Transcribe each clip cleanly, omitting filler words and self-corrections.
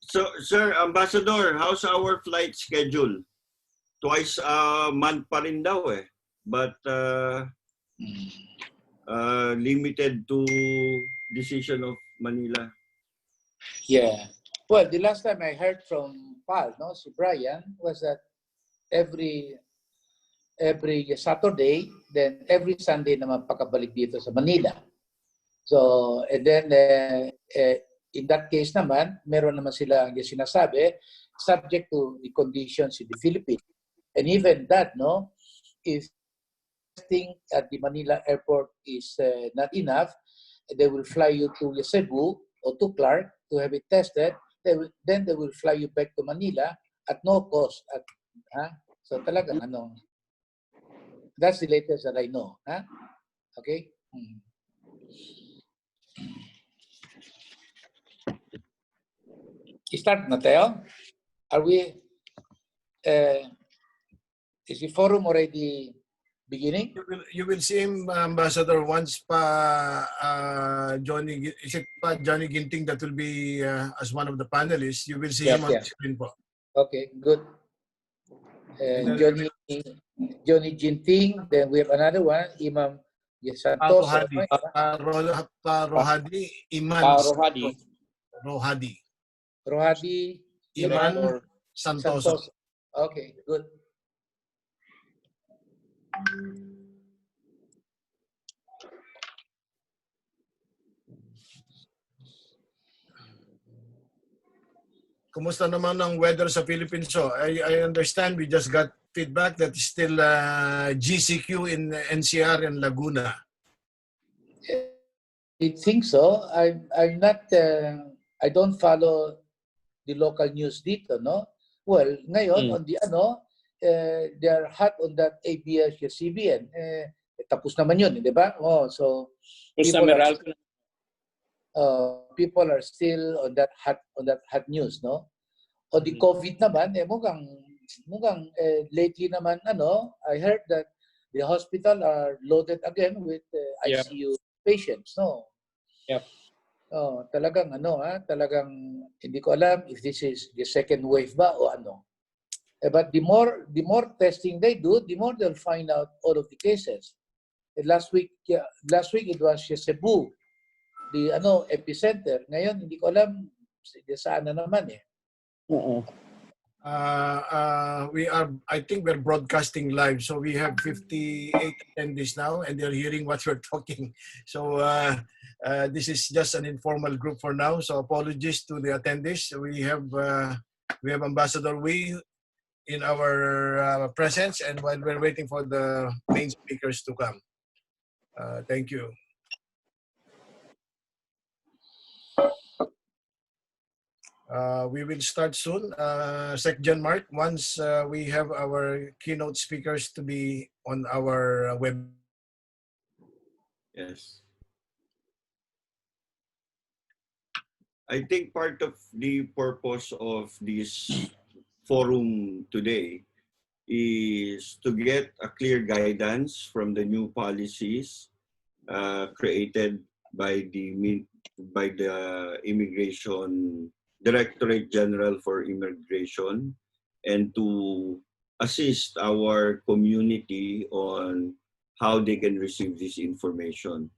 So, Sir Ambassador, how's our flight schedule? Twice a month pa rin daw eh. But limited to decision of Manila. Yeah. Well, the last time I heard from Pal, no, si Brian, was that every Saturday, then every Sunday naman pakabalik dito sa Manila. So, and then in that case naman, meron naman sila yung sinasabi, subject to the conditions in the Philippines. And even that, no, if testing at the Manila airport is not enough, they will fly you to Cebu or to Clark to have it tested. Then they will fly you back to Manila at no cost. So talagang ano, that's the latest that I know. Okay? Start na tayo? Are we, is the forum already beginning? You will see him, Ambassador, once pa Johnny, is it pa Johnny Ginting that will be as one of the panelists? You will see him on the screen po. Okay, good. Johnny Ginting, then we have another one, Imam Santos. Rohadi, Iman Rohadi, Iman Santos. Okay, good. Kumusta naman ang weather sa Philippines? So, I understand we just got feedback that is still GCQ in NCR and Laguna. I think so. I'm not. I don't follow the local news dito, no? Well, ngayon on the they are hot on that ABS-CBN. Tapos naman yun, di ba? Oh, so people are still on that hot news, no? O the COVID naman, mukhang lately naman, I heard that the hospital are loaded again with ICU patients, no? Yep. Oh, talagang talagang hindi ko alam if this is the second wave ba o ano. But the more testing they do, the more they'll find out all of the cases. And last week it was Cebu, the epicenter. Ngayon hindi ko alam saan na naman eh. I think we're broadcasting live, so we have 58 attendees now, and they're hearing what we're talking. So this is just an informal group for now. So apologies to the attendees. We have Ambassador Wee in our presence, and while we're waiting for the main speakers to come. Thank you. We will start soon. Secgen Mark, once we have our keynote speakers to be on our web. Yes. I think part of the purpose of this forum today is to get a clear guidance from the new policies created by the Immigration Directorate General for Immigration, and to assist our community on how they can receive this information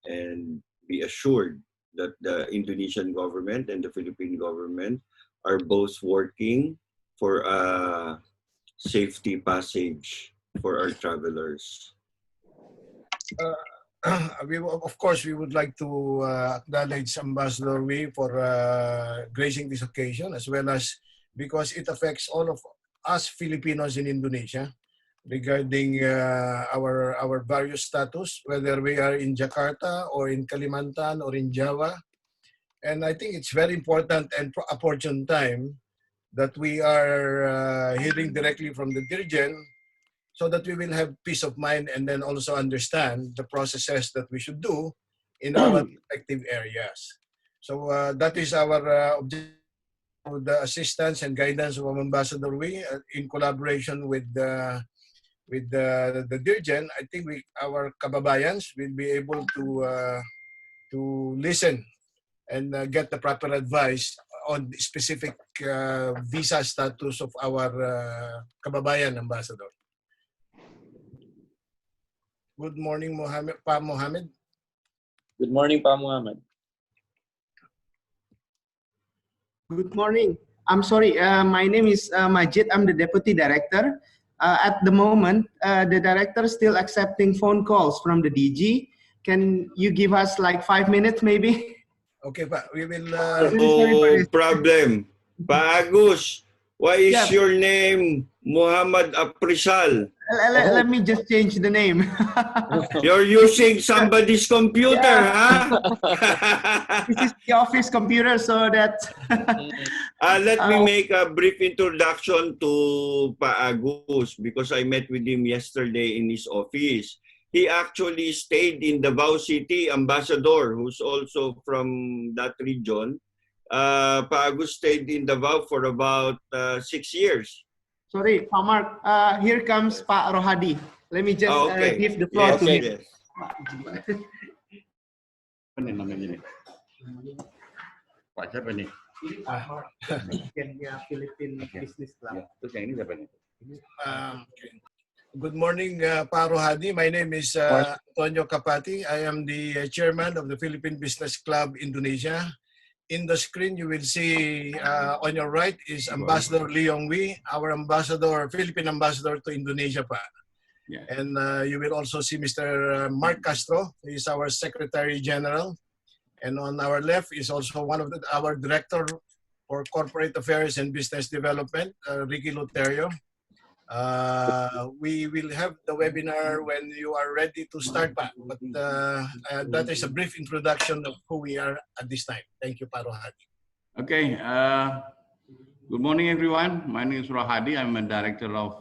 and be assured that the Indonesian government and the Philippine government are both working for a safety passage for our travelers. Of course, we would like to acknowledge Ambassador Wee for gracing this occasion, as well as because it affects all of us Filipinos in Indonesia regarding our various status, whether we are in Jakarta or in Kalimantan or in Java. And I think it's very important and opportune time that we are hearing directly from the Dirigent, so that we will have peace of mind and then also understand the processes that we should do in our respective areas. So that is our objective, the assistance and guidance of Ambassador Wee in collaboration with the Dirigent. I think our kababayans will be able to listen and get the proper advice on specific visa status of our kababayan ambassador. Good morning, Mohammed. Good morning, Pa Muhammad. Good morning. I'm sorry, my name is Majid. I'm the Deputy Director. At the moment, the Director is still accepting phone calls from the DG. Can you give us like 5 minutes maybe? Okay, pa. We will... No problem. Pa Agus, why is Yeah. your name Muhammad Aprisal? Let me just change the name. You're using somebody's computer, Yeah. huh? This is the office computer, so that... Let me make a brief introduction to Pa Agus because I met with him yesterday in his office. He actually stayed in Davao City, ambassador, who's also from that region. Pa Agus stayed in Davao for about 6 years. Sorry, Pa Mark, here comes Pa Rohadi. Let me just Okay. give the floor Yes, to him. yes. Apa nih namanya nih? Pak siapa nih? Philippine Business Club. Ya, terus yang ini siapa nih? Okay. Good morning, Pa Rohadi. My name is Antonio Capati. I am the chairman of the Philippine Business Club Indonesia. In the screen, you will see on your right is Ambassador Leong Wee, our ambassador, Philippine ambassador to Indonesia, pa. Yeah. And you will also see Mr. Mark Castro. He is our Secretary General. And on our left is also one of our Director for Corporate Affairs and Business Development, Ricky Luterio. We will have the webinar when you are ready to start, pa. But that is a brief introduction of who we are at this time. Thank you, Pa Rohadi. Okay. Good morning, everyone. My name is Rohadi. I'm a director of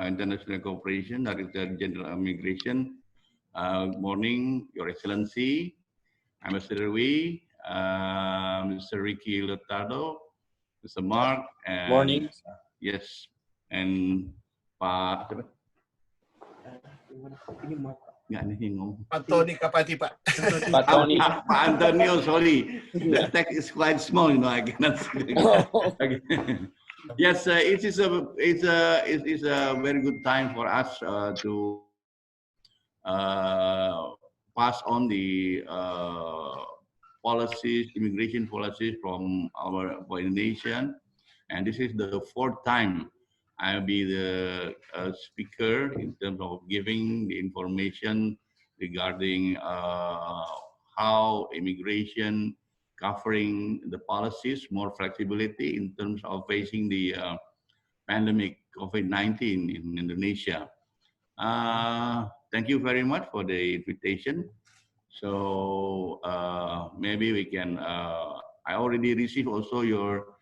International Cooperation, Director General Immigration. Good morning, Your Excellency. I'm Mr. Wee, Mr. Ricky Lutardo, Mr. Mark, and Morning. yes, and Pak nggak nih ngomong. Pak Tony Capati, pa. Pa Tony. Pak Antonio, sorry, the text is quite small, you know, I cannot see. Okay. Yes, it is a very good time for us to pass on the policies, immigration policies from our Indonesia, and this is the 4th time I'll be the speaker in terms of giving the information regarding how immigration covering the policies, more flexibility in terms of facing the pandemic COVID-19 in Indonesia. Thank you very much for the invitation. So maybe we can, I already received also your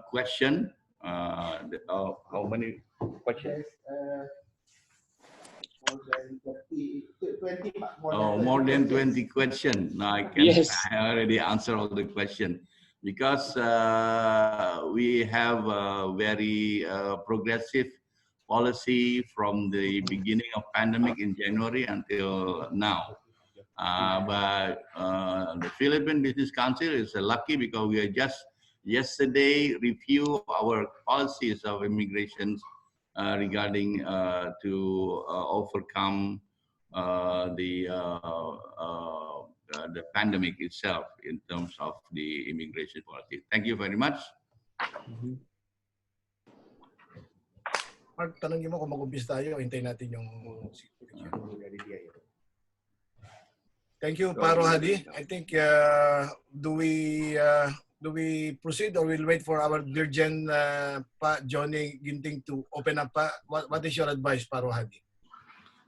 question. How many questions? More than 20 questions. Now Yes. I already answered all the questions because we have a very progressive policy from the beginning of pandemic in January until now. But the Philippine Business Council is lucky because we are just yesterday review our policies of immigration regarding to overcome the pandemic itself in terms of the immigration policy. Thank you very much. Mark, tanongin mo kung mag-umpisa tayo, hintayin natin yung... Thank you, Pa Rohadi. I think, do we proceed or we'll wait for our dear Jen, Pa Johnny Ginting to open up, Pa? What is your advice, Pa Rohadi?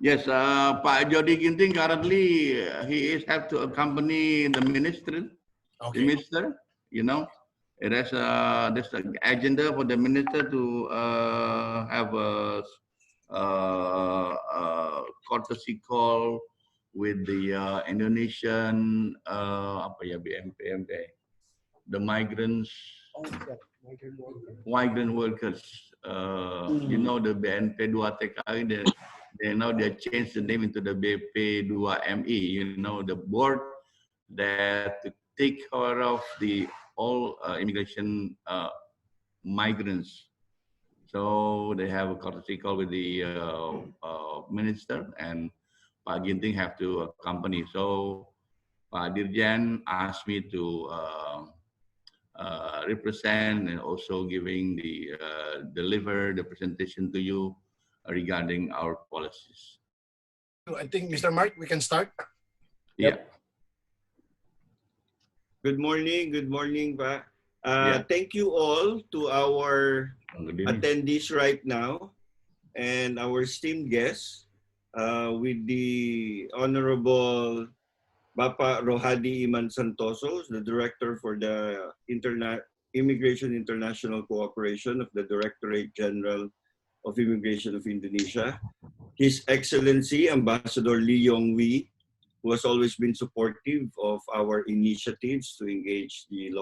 Yes, Pak Jody Ginting currently he is have to accompany the minister. Okay. The minister, you know, there's an agenda for the minister to have a courtesy call with the Indonesian BMP, the migrants, migrant workers. You know the BNP 2 TKI, they changed the name into the BP 2MI. You know the board that to take care of the all immigration migrants. So they have a courtesy call with the minister, and Pak Ginting have to accompany. So Pak Dirjen asked me to represent and also giving the deliver the presentation to you regarding our policies. I think, Mr. Mark, we can start. Yeah. Good morning, Pa. Yeah. Thank you all to our Good evening. attendees right now and our esteemed guests with the Honorable Bapa Rohadi Iman Santoso, the Director for the Immigration International Cooperation of the Directorate General of Immigration of Indonesia. His Excellency Ambassador Lee Yong-wee, who has always been supportive of our initiatives to engage the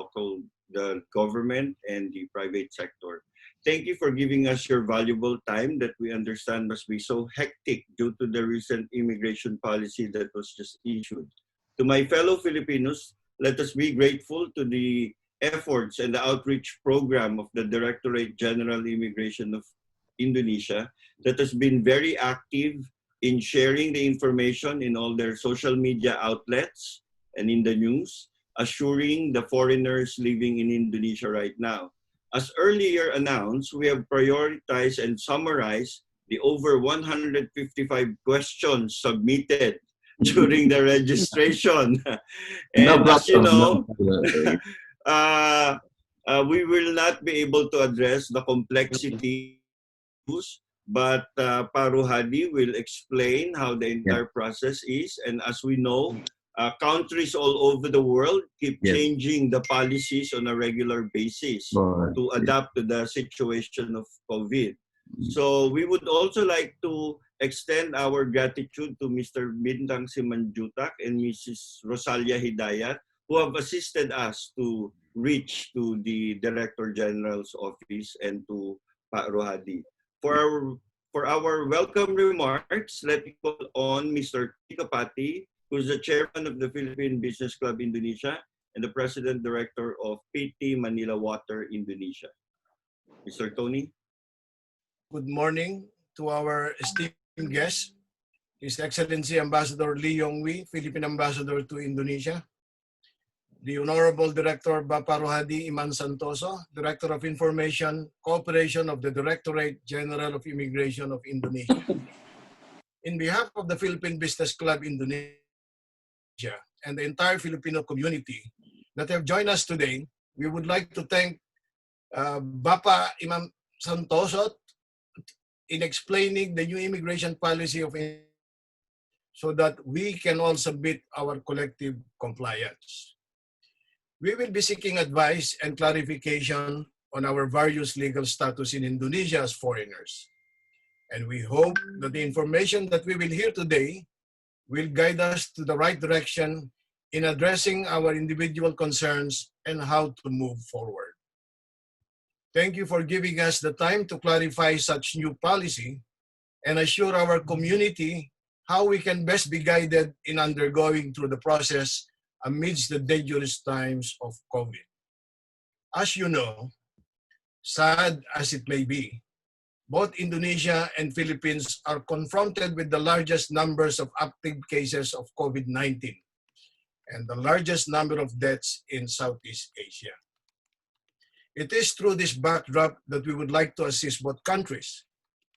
government and the private sector. Thank you for giving us your valuable time that we understand must be so hectic due to the recent immigration policy that was just issued. To my fellow Filipinos, let us be grateful to the efforts and the outreach program of the Directorate General Immigration of Indonesia that has been very active in sharing the information in all their social media outlets and in the news, assuring the foreigners living in Indonesia right now. As earlier announced, we have prioritized and summarized the over 155 questions submitted during the registration. And as you know, we will not be able to address the complexity, but Paruhadi will explain how the entire process is. And as we know, countries all over the world keep changing the policies on a regular basis to adapt to the situation of COVID. So we would also like to extend our gratitude to Mr. Bintang Simanjutak and Mrs. Rosalia Hidayat, who have assisted us to reach to the Director General's office and to Pak Rohadi. For our welcome remarks, let me call on Mr. Tito Pati, who is the chairman of the Philippine Business Club Indonesia and the president director of PT Manila Water Indonesia. Mr. Tony. Good morning to our esteemed guest, His Excellency Ambassador Lee Yong-wee, Philippine Ambassador to Indonesia, the Honorable Director Bapa Rohadi Iman Santoso, Director of Information Cooperation of the Directorate General of Immigration of Indonesia. In behalf of the Philippine Business Club Indonesia and the entire Filipino community that have joined us today, we would like to thank Bapa Iman Santoso in explaining the new immigration policy of Indonesia so that we can all submit our collective compliance. We will be seeking advice and clarification on our various legal status in Indonesia as foreigners. And we hope that the information that we will hear today will guide us to the right direction in addressing our individual concerns and how to move forward. Thank you for giving us the time to clarify such new policy and assure our community how we can best be guided in undergoing through the process amidst the dangerous times of COVID. As you know, sad as it may be, both Indonesia and Philippines are confronted with the largest numbers of active cases of COVID-19 and the largest number of deaths in Southeast Asia. It is through this backdrop that we would like to assist both countries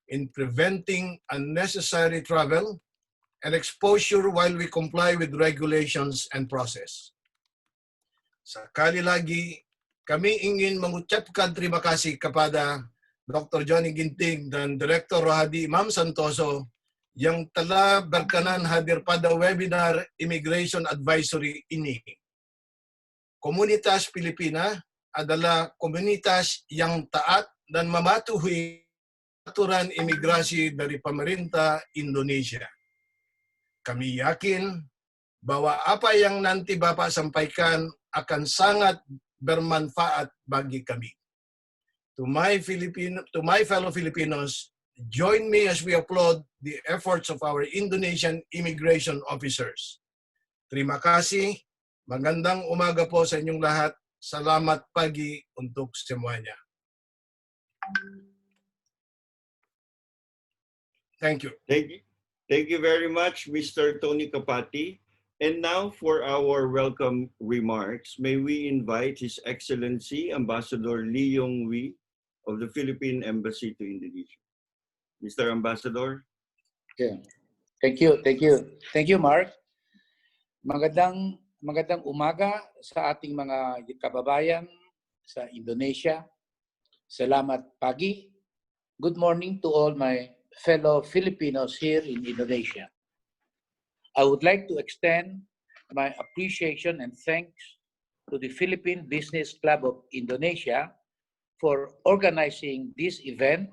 in preventing unnecessary travel and exposure while we comply with regulations and process. Sakali lagi, kami ingin mengucapkan terima kasih kepada Dr. Johnny Ginting dan Director Rohadi Imam Santoso yang telah berkenan hadir pada webinar Immigration Advisory ini. Komunitas Filipina adalah komunitas yang taat dan mematuhi aturan imigrasi dari pemerintah Indonesia. Kami yakin bahwa apa yang nanti Bapak sampaikan akan sangat bermanfaat bagi kami. To my fellow Filipinos, join me as we applaud the efforts of our Indonesian immigration officers. Terima kasih. Magandang umaga po sa inyong lahat. Salamat pagi untuk semuanya. Thank you. Thank you very much, Mr. Tony Kapati. And now for our welcome remarks, may we invite His Excellency Ambassador Lee Yong-wee of the Philippine Embassy to Indonesia. Mr. Ambassador. Yeah. Thank you, Mark. Magandang umaga sa ating mga kababayan sa Indonesia. Salamat pagi. Good morning to all my fellow Filipinos here in Indonesia. I would like to extend my appreciation and thanks to the Philippine Business Club of Indonesia for organizing this event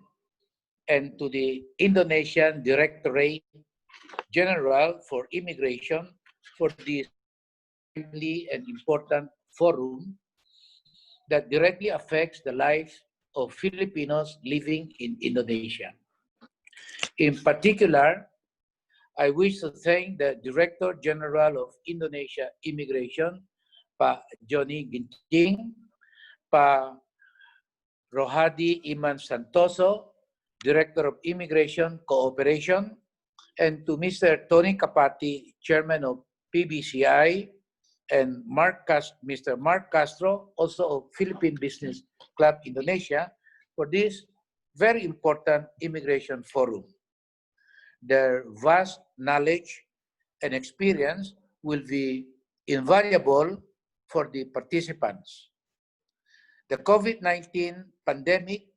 and to the Indonesian Directorate General for Immigration for this timely and important forum that directly affects the lives of Filipinos living in Indonesia. In particular, I wish to thank the Director General of Indonesia Immigration, Pa Johnny Ginting, Pa Rohadi Iman Santoso, Director of Immigration Cooperation, and to Mr. Tony Kapati, Chairman of PBCI, and Mr. Mark Castro, also of Philippine Business Club Indonesia, for this very important immigration forum. Their vast knowledge and experience will be invaluable for the participants. The COVID-19 pandemic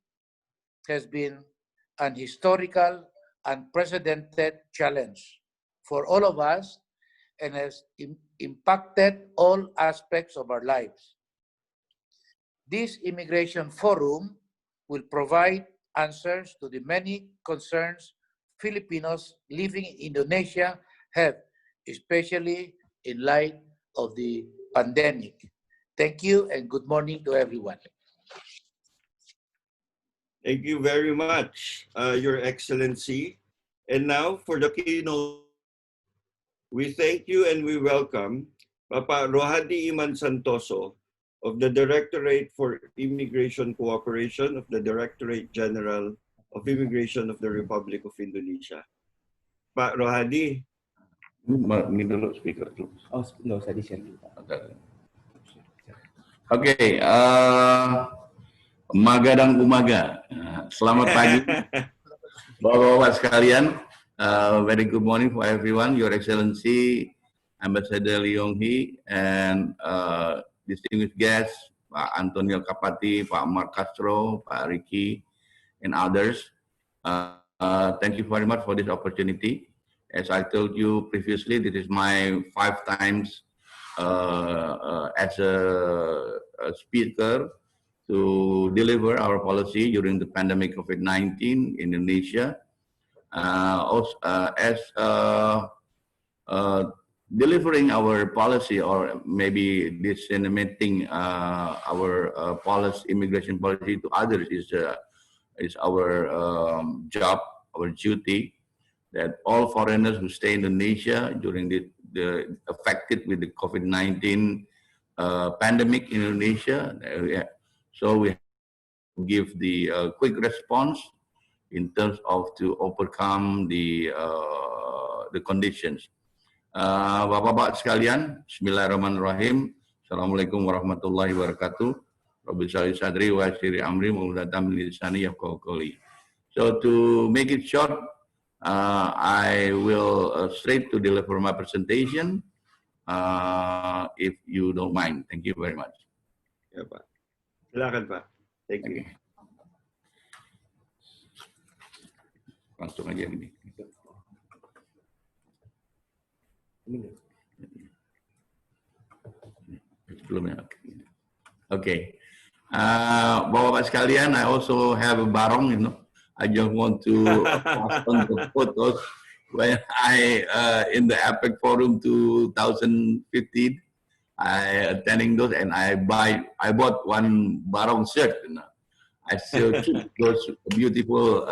has been an historical, unprecedented challenge for all of us and has impacted all aspects of our lives. This immigration forum will provide answers to the many concerns Filipinos living in Indonesia have, especially in light of the pandemic. Thank you and good morning to everyone. Thank you very much, Your Excellency. And now for the keynote, we thank you and we welcome Papa Rohadi Iman Santoso of the Directorate for Immigration Cooperation of the Directorate General of Immigration of the Republic of Indonesia. Pak Rohadi. Ini dulu speaker dulu. Oh, nggak usah di-share dulu. Oke, Magadang Umaga. Selamat pagi, Bapak-bapak sekalian. Very good morning for everyone. Your Excellency, Ambassador Lee Yong-hee, and distinguished guests, Pak Antonio Kapati, Pak Mark Castro, Pak Ricky, and others. Thank you very much for this opportunity. As I told you previously, this is my 5 times as a speaker to deliver our policy during the pandemic COVID-19 in Indonesia. As delivering our policy, or maybe disseminating our immigration policy to others is our job, our duty. That all foreigners who stay in Indonesia during the affected with the COVID-19 pandemic in Indonesia, so we give the quick response in terms of to overcome the conditions. Bapak-bapak sekalian, Bismillahirrahmanirrahim. Assalamualaikum warahmatullahi wabarakatuh. Rabbi shalli sadri wa yassir amri wa hlul 'uqdatam min lisani yafqahu qawli. So to make it short, I will straight to deliver my presentation, if you don't mind. Thank you very much. Ya, Pak. Silakan, Pak. Thank you. Langsung aja gini. Sebelumnya. Okay. Bapak-bapak sekalian, I also have a barong, you know. I just want to pass on the photos when I in the APEC Forum 2015. I attending those and I bought one barong shirt. You know. I still keep those beautiful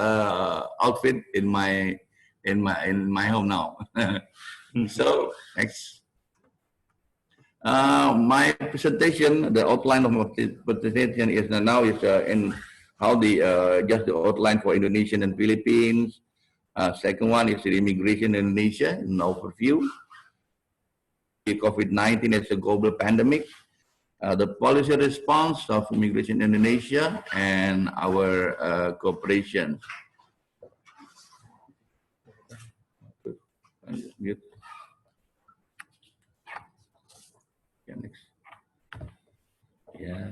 outfit in my home now. So next. My presentation, the outline of my presentation is now is in how the just the outline for Indonesian and Philippines. Second one is the immigration in Indonesia, an overview. The COVID-19 is a global pandemic. The policy response of immigration in Indonesia and our cooperation. Mute. Yeah, next. Yeah.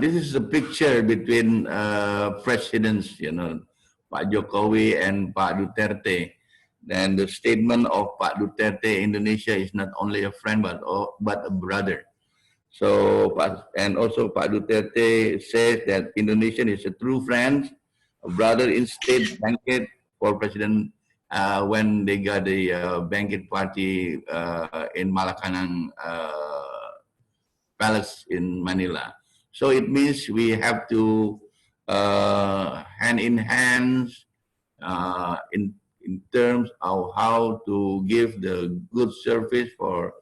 This is a picture between presidents, you know, Pak Jokowi and Pak Duterte. And the statement of Pak Duterte, Indonesia is not only a friend but a brother. So, and also Pak Duterte says that Indonesia is a true friend, a brother in state banquet for President when they got the banquet party in Malacanang Palace in Manila. So it means we have to hand in hands in terms of how to give the good service for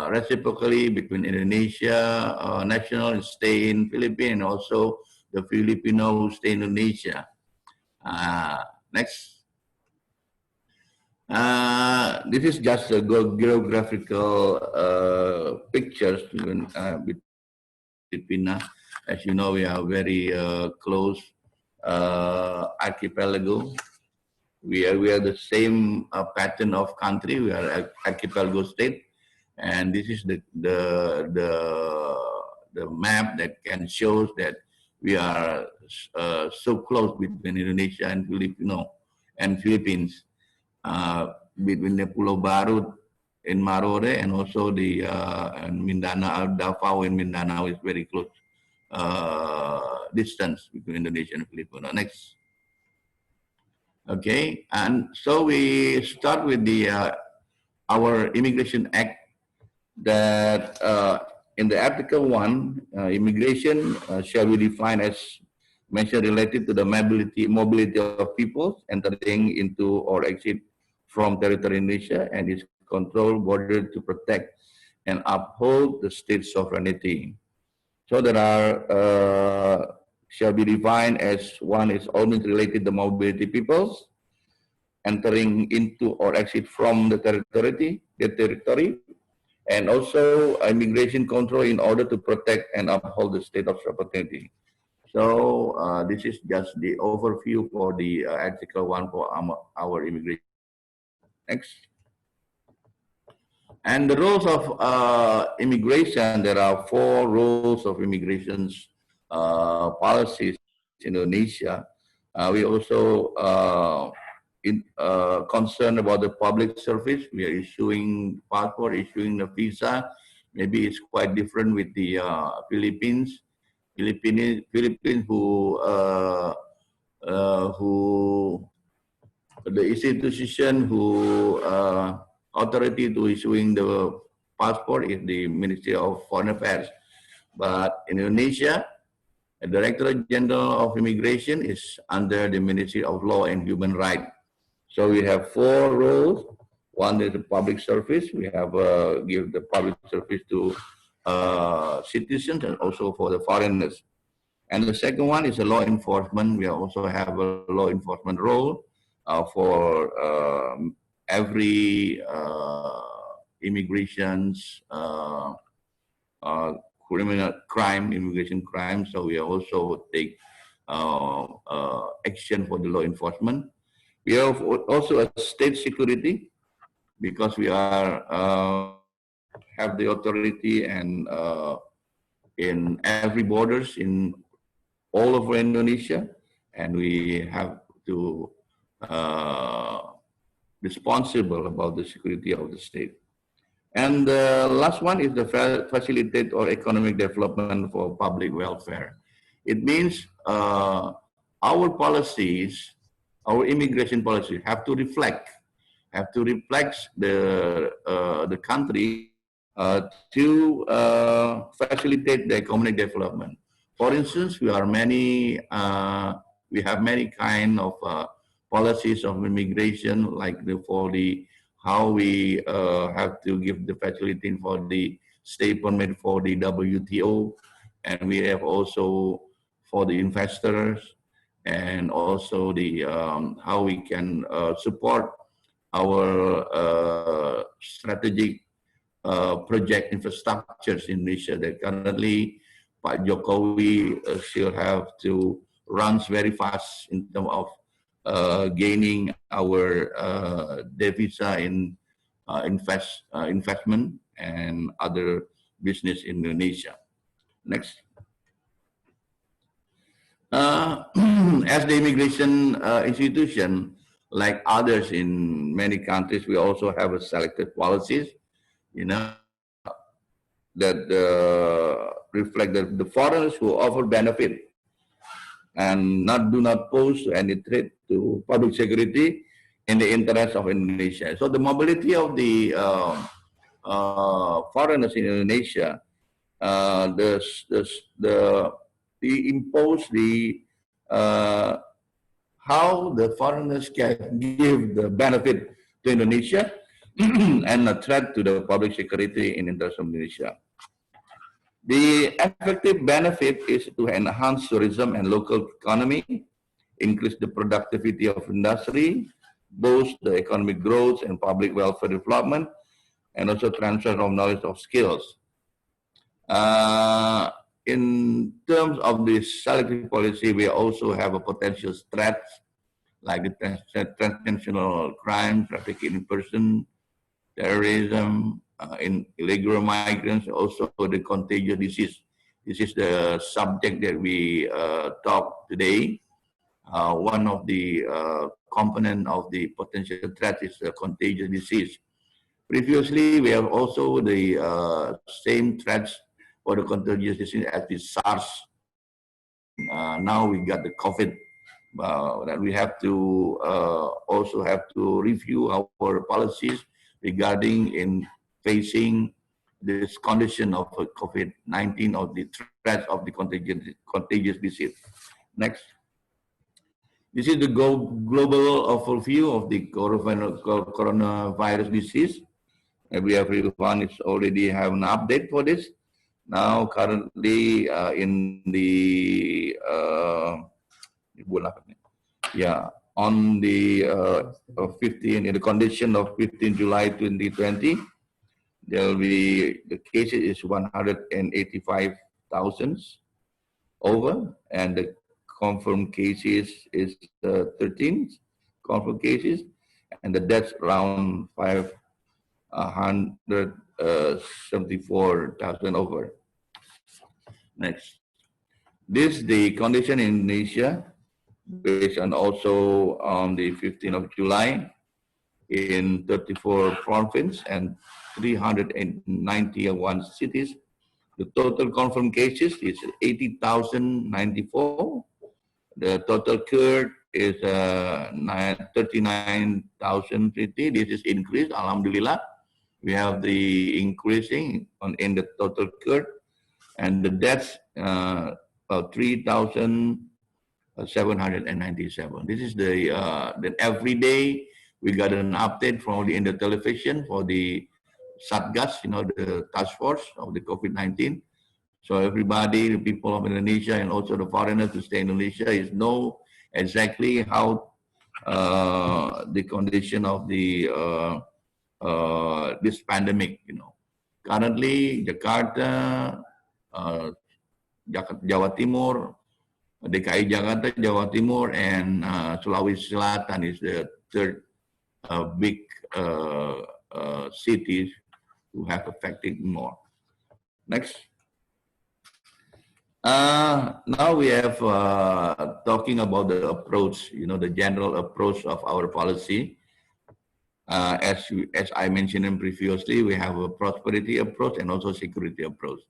reciprocally between Indonesia national and stay in Philippines, and also the Filipino who stay in Indonesia. Next. This is just a geographical pictures between Filipina. As you know, we are very close archipelago. We are the same pattern of country. We are an archipelago state, and this is the map that can shows that we are so close between Indonesia and Philippines. Between the Pulau Baru in Marore and also the Mindanao, Davao in Mindanao is very close distance between Indonesia and Philippines. Next. Okay, and so we start with the our Immigration Act that in the Article 1, immigration shall be defined as measure related to the mobility of people entering into or exit from territory Indonesia and its control border to protect and uphold the state sovereignty. So there are shall be defined as one is always related to mobility peoples entering into or exit from the territory, and also immigration control in order to protect and uphold the state of sovereignty. So this is just the overview for the Article 1 for our immigration. Next. And the rules of immigration, there are 4 rules of immigration policies in Indonesia. We also concerned about the public service. We are issuing passport, issuing the visa. Maybe it's quite different with the Philippines who the institution who authority to issuing the passport is the Ministry of Foreign Affairs. But in Indonesia, the Director General of Immigration is under the Ministry of Law and Human Rights. So we have 4 roles. One is the public service. We have give the public service to citizens and also for the foreigners. And the second one is the law enforcement. We also have a law enforcement role for every immigration's criminal crime, immigration crime. So we also take action for the law enforcement. We have also a state security because we are have the authority and in every borders in all over Indonesia, and we have to responsible about the security of the state. And the last one is the facilitate or economic development for public welfare. It means our policies, our immigration policies have to reflect the country to facilitate the economic development. For instance, we have many kind of policies of immigration, like for the how we have to give the facility for the stay permit for the WTO, and we have also for the investors, and also the how we can support our strategic project infrastructures in Indonesia that currently Pak Jokowi still have to runs very fast in terms of gaining our devisa in investment and other business in Indonesia. Next. As the immigration institution, like others in many countries, we also have a selected policies, you know, that reflect the foreigners who offer benefit and do not pose any threat to public security in the interest of Indonesia. So the mobility of the foreigners in Indonesia, they impose the how the foreigners can give the benefit to Indonesia and a threat to the public security in interest of Indonesia. The effective benefit is to enhance tourism and local economy, increase the productivity of industry, boost the economic growth and public welfare development, and also transfer of knowledge of skills. In terms of the selective policy, we also have a potential threats like the transnational crime, trafficking in person, terrorism, in illegal migrants, also the contagious disease. This is the subject that we talk today. One of the component of the potential threat is the contagious disease. Previously, we have also the same threats for the contagious disease as the SARS. Now we got the COVID. That we have to also have to review our policies regarding in facing this condition of COVID-19 or the threat of the contagious disease. Next. This is the global overview of the coronavirus disease. And we have already have an update for this. Now, currently in the on the 15 in the condition of 15 July 2020, there will be the cases is 185,000 over, and the confirmed cases is 13 confirmed cases, and the deaths around 574,000 over. Next. This is the condition in Indonesia, based on also on the 15th of July in 34 provinces and 391 cities. The total confirmed cases is 80,094. The total cured is 39,050. This is increased, alhamdulillah. We have the increasing in the total cured, and the deaths 3,797. This is the then every day we got an update from the television for the Satgas, you know, the task force of the COVID-19. So everybody, the people of Indonesia and also the foreigners who stay in Indonesia know exactly how the condition of the this pandemic, you know. Currently, Jakarta, Jawa Timur, DKI Jakarta, Jawa Timur, and Sulawesi Selatan is the third big cities who have affected more. Next. Now we have talking about the approach, you know, the general approach of our policy. As I mentioned previously, we have a prosperity approach and also security approach.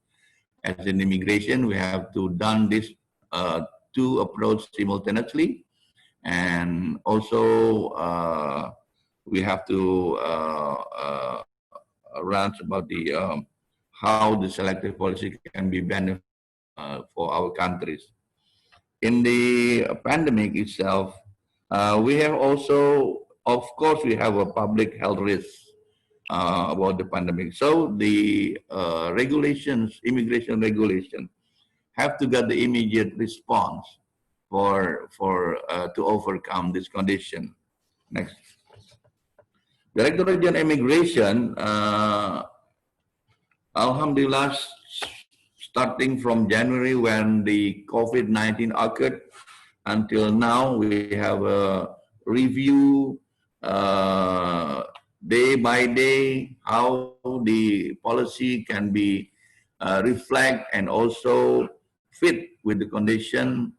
As in immigration, we have to done this two approach simultaneously, and also we have to run about the how the selective policy can be beneficial for our countries. In the pandemic itself, we have also, of course, we have a public health risk. about the pandemic. So the regulations, immigration regulation, have to get the immediate response for to overcome this condition. Next. Directorate General Immigration, Alhamdulillah, starting from January when the COVID-19 occurred until now, we have a review day by day how the policy can be reflect and also fit with the condition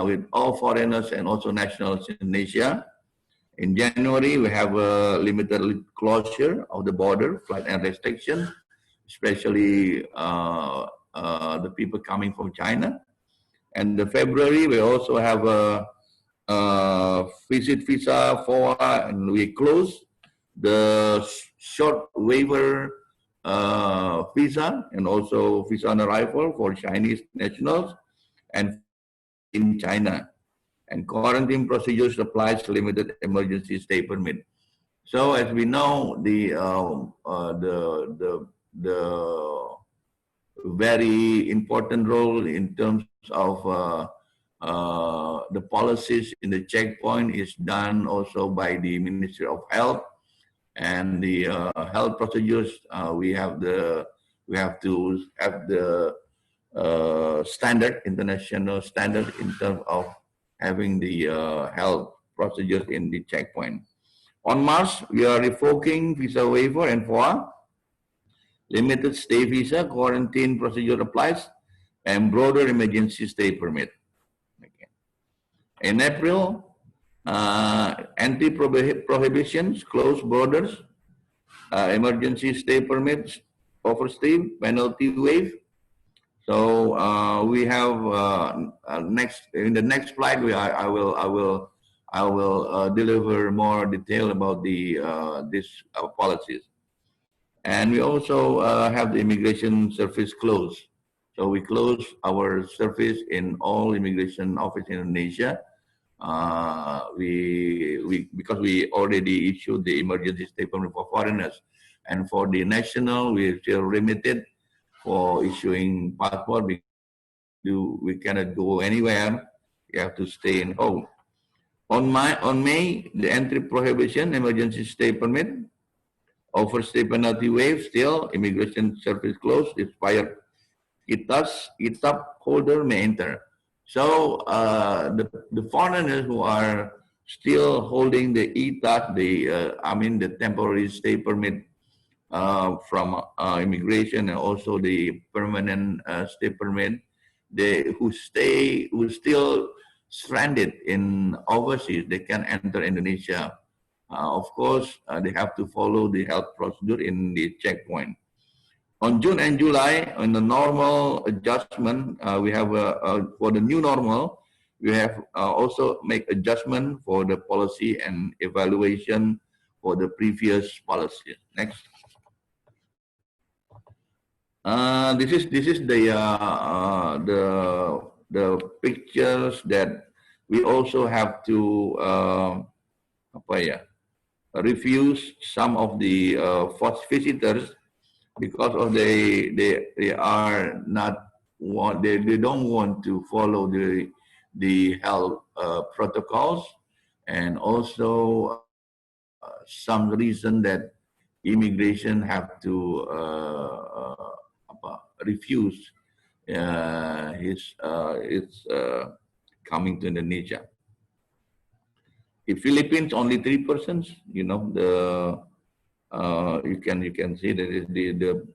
with all foreigners and also nationals in Indonesia. In January, we have a limited closure of the border, flight and restriction, especially the people coming from China. And in February, we also have a visit visa for, and we close the short waiver visa and also visa on arrival for Chinese nationals and in China. And quarantine procedures applies limited emergency stay permit. So as we know, the very important role in terms of the policies in the checkpoint is done also by the Ministry of Health, and the health procedures. We have to have the standard, international standard in terms of having the health procedures in the checkpoint. On March, we are revoking visa waiver and for limited stay visa, quarantine procedure applies, and broader emergency stay permit. Okay. In April, anti-prohibitions, closed borders, emergency stay permits, overstay, penalty waive. So we have next in the next slide. I will deliver more detail about the these policies. And we also have the immigration service closed. So we close our service in all immigration office in Indonesia. Because we already issued the emergency stay permit for foreigners, and for the national, we still limited for issuing passport. We cannot go anywhere. You have to stay in home. On May, the entry prohibition, emergency stay permit, overstay penalty waive, still immigration service closed, expired. ITAP holder may enter. So the foreigners who are still holding the ITAP, the temporary stay permit from immigration and also the permanent stay permit, who still stranded in overseas, they can enter Indonesia. Of course, they have to follow the health procedure in the checkpoint. On June and July, on the normal adjustment, we have for the new normal, we have also make adjustment for the policy and evaluation for the previous policy. Next. This is the pictures that we also have to refuse some of the first visitors because of they are not they don't want to follow the health protocols, and also some reason that immigration have to refuse his coming to Indonesia. In Philippines, only 3%. You know, you can see that is the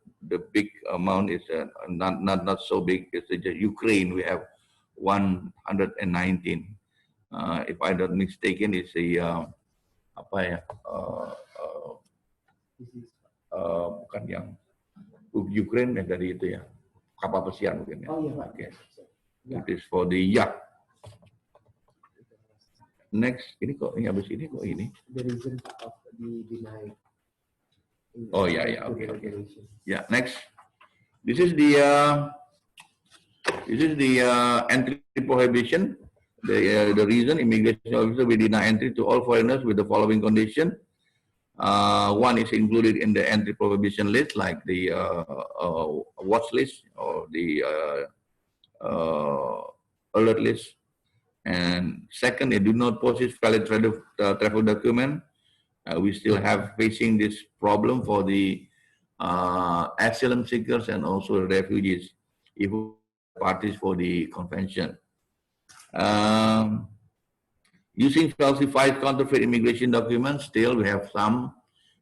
big amount is not so big. It's just Ukraine. We have 119. If I'm not mistaken, it's a bukan yang Ukraine dari itu ya, kapal pesiar mungkin ya. Oh iya Pak. Okay. It is for the yacht. Next, ini kok ini habis ini kok ini. The reason of the denied. Oh yeah, okay. Yeah, next. This is the entry prohibition. The reason immigration officer will deny entry to all foreigners with the following condition: One is included in the entry prohibition list, like the watch list or the alert list. And second, they do not possess valid travel document. We still have facing this problem for the asylum seekers and also refugees, if parties for the convention. Um, Using falsified counterfeit immigration documents, still we have some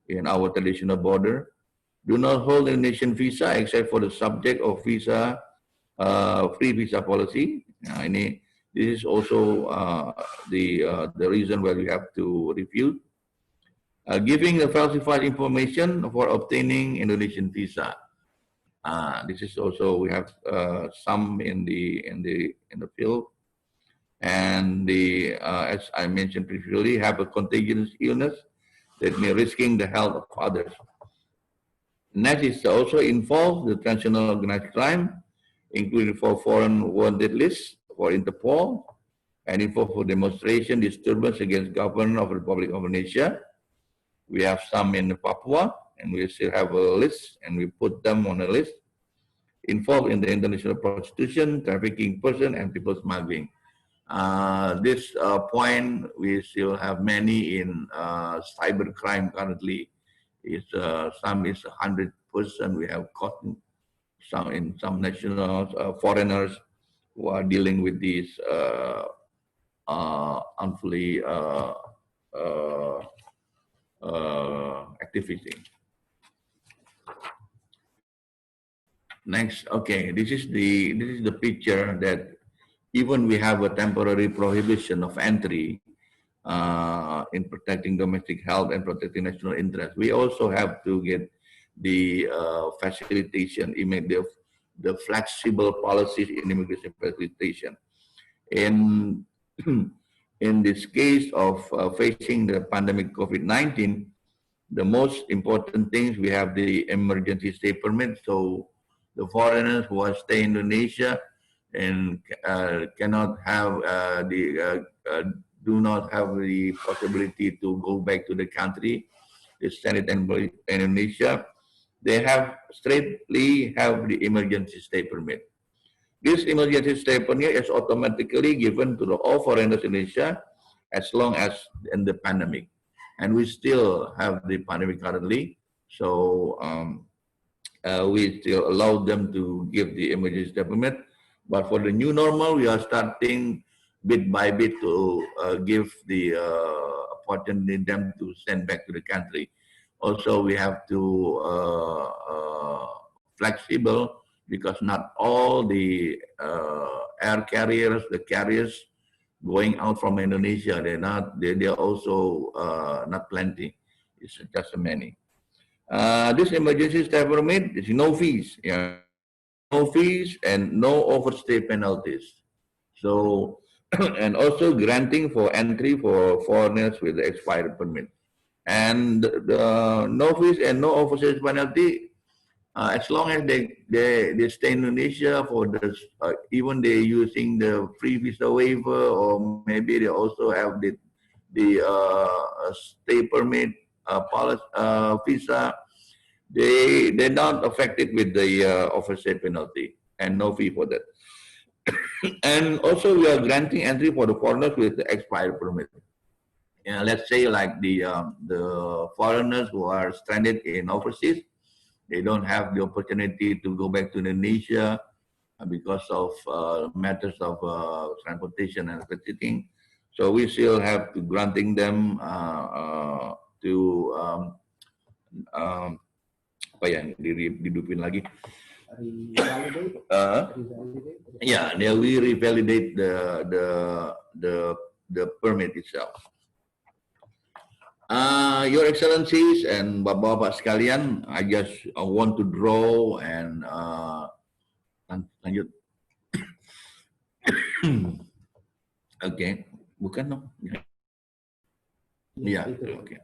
in our traditional border. Do not hold a nation visa except for the subject of visa, free visa policy. This is also the reason why we have to refute. Giving the falsified information for obtaining Indonesian visa. This is also we have some in the field, and as I mentioned previously, have a contagious illness that may risking the health of others. Next is also involve the transnational organized crime, including for foreign wanted lists for Interpol, and info for demonstration disturbance against government of the Republic of Indonesia. We have some in Papua, and we still have a list, and we put them on a list. Involved in the international prostitution, trafficking person, and people smuggling. This point, we still have many in cyber crime currently. Some is 100%. We have caught some in some nationals, foreigners who are dealing with these unfully activity. Next, okay, this is the picture that even we have a temporary prohibition of entry in protecting domestic health and protecting national interest. We also have to get the facilitation, the flexible policies in immigration facilitation. In in this case of facing the pandemic COVID-19, the most important things, we have the emergency stay permit. So the foreigners who are staying in Indonesia and cannot have do not have the possibility to go back to the country, the Senate and Indonesia, they have straightly have the emergency stay permit. This emergency stay permit is automatically given to the all foreigners in Indonesia as long as in the pandemic. And we still have the pandemic currently, so we still allow them to give the emergency permit. But for the new normal, we are starting bit by bit to give the opportunity them to send back to the country. Also, we have to flexible because not all the air carriers, the carriers going out from Indonesia, they're also not plenty. It's just many. This emergency stay permit is no fees. Yeah. No fees and no overstay penalties. So, and also granting for entry for foreigners with the expired permit. And the no fees and no overstay penalty, as long as they stay in Indonesia for the even they using the free visa waiver, or maybe they also have the stay permit policy visa. They're not affected with the overstay penalty and no fee for that. And also we are granting entry for the foreigners with the expired permit. Let's say like the foreigners who are stranded in overseas, they don't have the opportunity to go back to Indonesia because of matters of transportation and visiting. So we still have to granting them to apa yang dihidupin lagi? Yeah, we revalidate the permit itself. Your Excellencies and Bapak-Bapak sekalian, I just want to draw and lanjut. Okay, bukan dong? Ya, oke.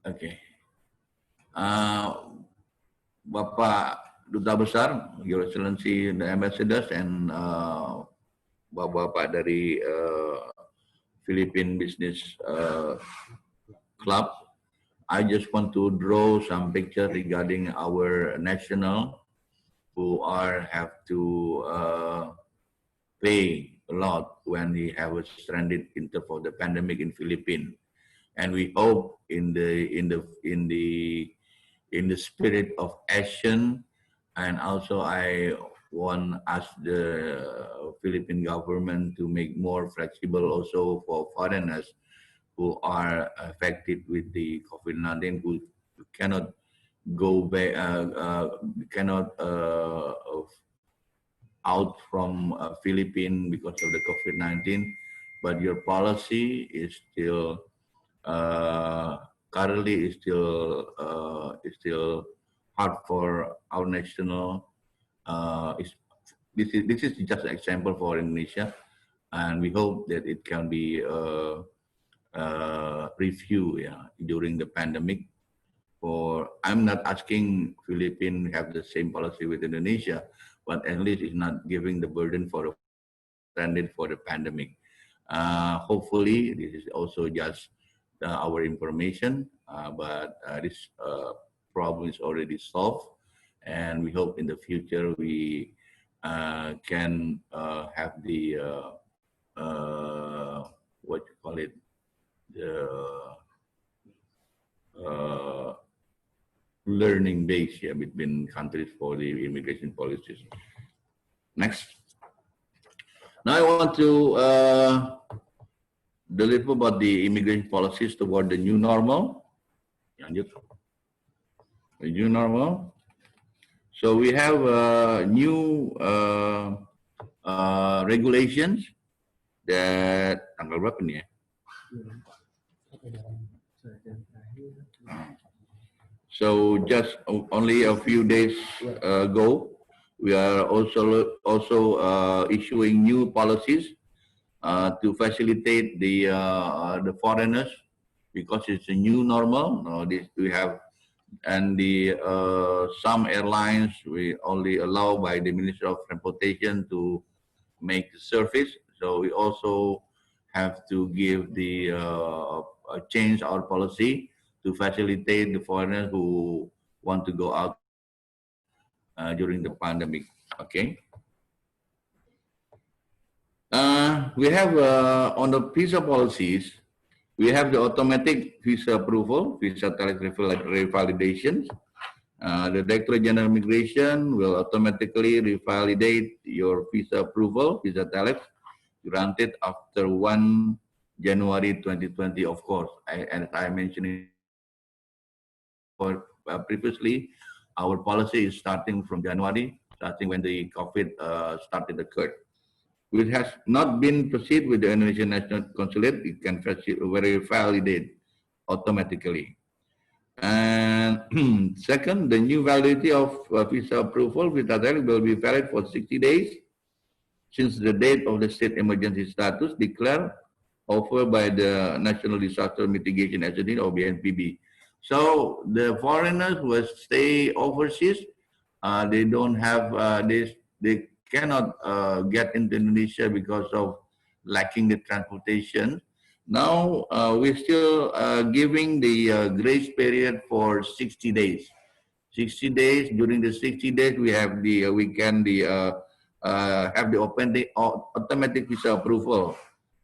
Oke. Bapak Duta Besar, Your Excellency, the Ambassadors, and Bapak-Bapak dari Philippine Business club. I just want to draw some picture regarding our national who have to pay a lot when we have a stranded in terms of the pandemic in Philippines. And we hope in the spirit of action, and also I want ask the Philippine government to make more flexible also for foreigners who are affected with the COVID-19, who cannot go back, cannot out from Philippines because of the COVID-19, but your policy is still currently is still hard for our national. This is just an example for Indonesia, and we hope that it can be reviewed during the pandemic. For I'm not asking Philippines have the same policy with Indonesia, but at least it's not giving the burden for a stranded for the pandemic. Hopefully, this is also just our information, but this problem is already solved, and we hope in the future we can have the what you call it, the learning base between countries for the immigration policies. Next. Now I want to deliver about the immigration policies toward the new normal. The new normal. So we have new regulations that tanggal berapa nih ya? So just only a few days ago, we are also issuing new policies to facilitate the foreigners, because it's a new normal. This we have, and the some airlines we only allow by the Ministry of Transportation to make the service. So we also have to give the change our policy to facilitate the foreigners who want to go out during the pandemic. Okay. We have on the visa policies, we have the automatic visa approval, visa telex revalidation. The Director General Immigration will automatically revalidate your visa approval, visa telex, granted after 1 January 2020, of course. As I mentioned previously, our policy is starting from January, starting when the COVID started occurred. Which has not been proceed with the Indonesian National Consulate, it can validate automatically. And second, the new validity of visa approval visa will be valid for 60 days since the date of the state emergency status declared offered by the National Disaster Mitigation Agency or BNPB. So the foreigners who stay overseas, they don't have they cannot get into Indonesia because of lacking the transportation. Now we're still giving the grace period for 60 days. 60 days. During the 60 days, we have the have the automatic visa approval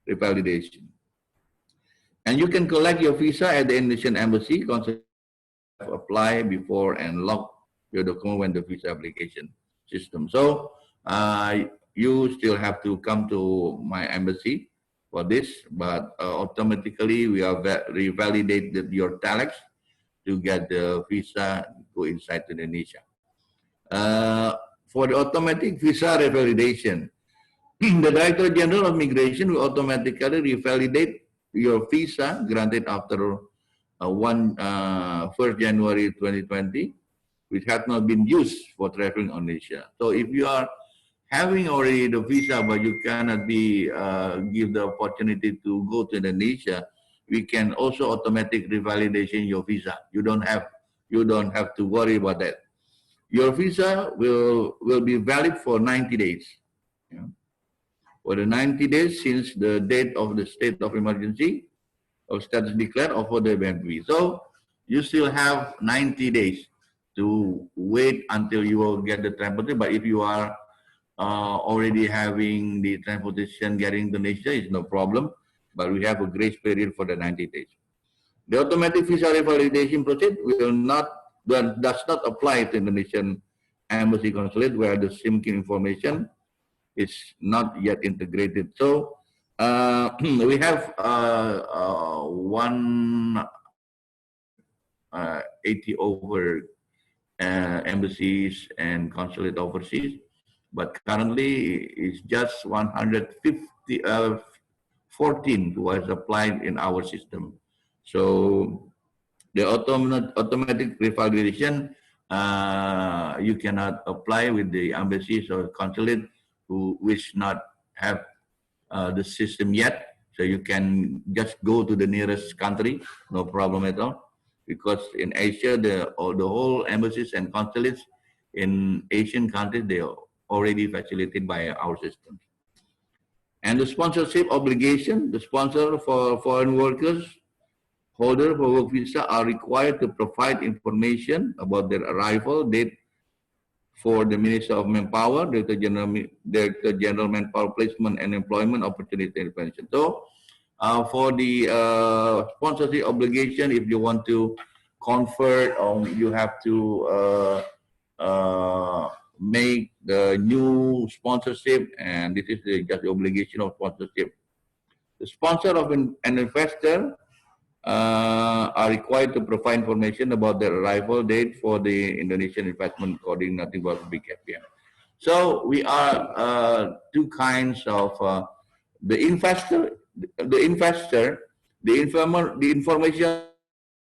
revalidation, and you can collect your visa at the Indonesian Embassy. Apply before and log your document when the visa application system. So you still have to come to my embassy for this, but automatically we have revalidated your telex to get the visa to go inside Indonesia. For the automatic visa revalidation, the Director General of Immigration will automatically revalidate your visa granted after 1st January 2020, which has not been used for traveling on Indonesia. So if you are having already the visa, but you cannot be give the opportunity to go to Indonesia, we can also automatic revalidation your visa. You don't have to worry about that. Your visa will be valid for 90 days. For the 90 days since the date of the state of emergency, of status declared or for the BNP. So you still have 90 days to wait until you will get the transportation. But if you are already having the transportation getting Indonesia, is no problem. But we have a grace period for the 90 days. The automatic visa revalidation process does not apply to Indonesian embassy consulate where the SIM key information is not yet integrated. So we have 180 over embassies and consulate overseas, but currently it's just 150, 14 was applied in our system. So the automatic revalidation, you cannot apply with the embassies or consulate who wish not have the system yet. So you can just go to the nearest country, no problem at all. Because in Asia, the whole embassies and consulates in Asian countries, they are already facilitated by our system. And the sponsorship obligation, the sponsor for foreign workers, holder for work visa are required to provide information about their arrival date for the Minister of Manpower, Director General Manpower Placement and Employment Opportunity Intervention. So, for the sponsorship obligation, if you want to convert, you have to make the new sponsorship, and this is just the obligation of sponsorship. The sponsor of an investor are required to provide information about their arrival date for the Indonesian investment coordinating board BKPM. So we are two kinds of the investor, the information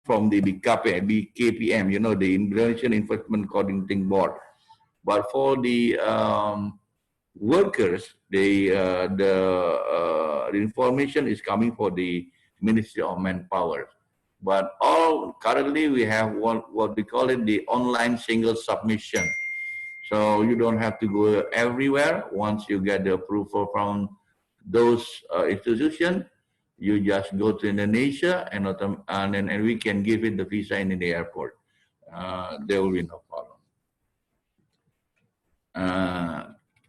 from the BKPM, you know, the Indonesian Investment Coordinating Board. But for the workers, the information is coming for the Ministry of Manpower. But currently we have what we call it the online single submission. So you don't have to go everywhere. Once you get the approval from those institutions, you just go to Indonesia and we can give it the visa in the airport. There will be no problem.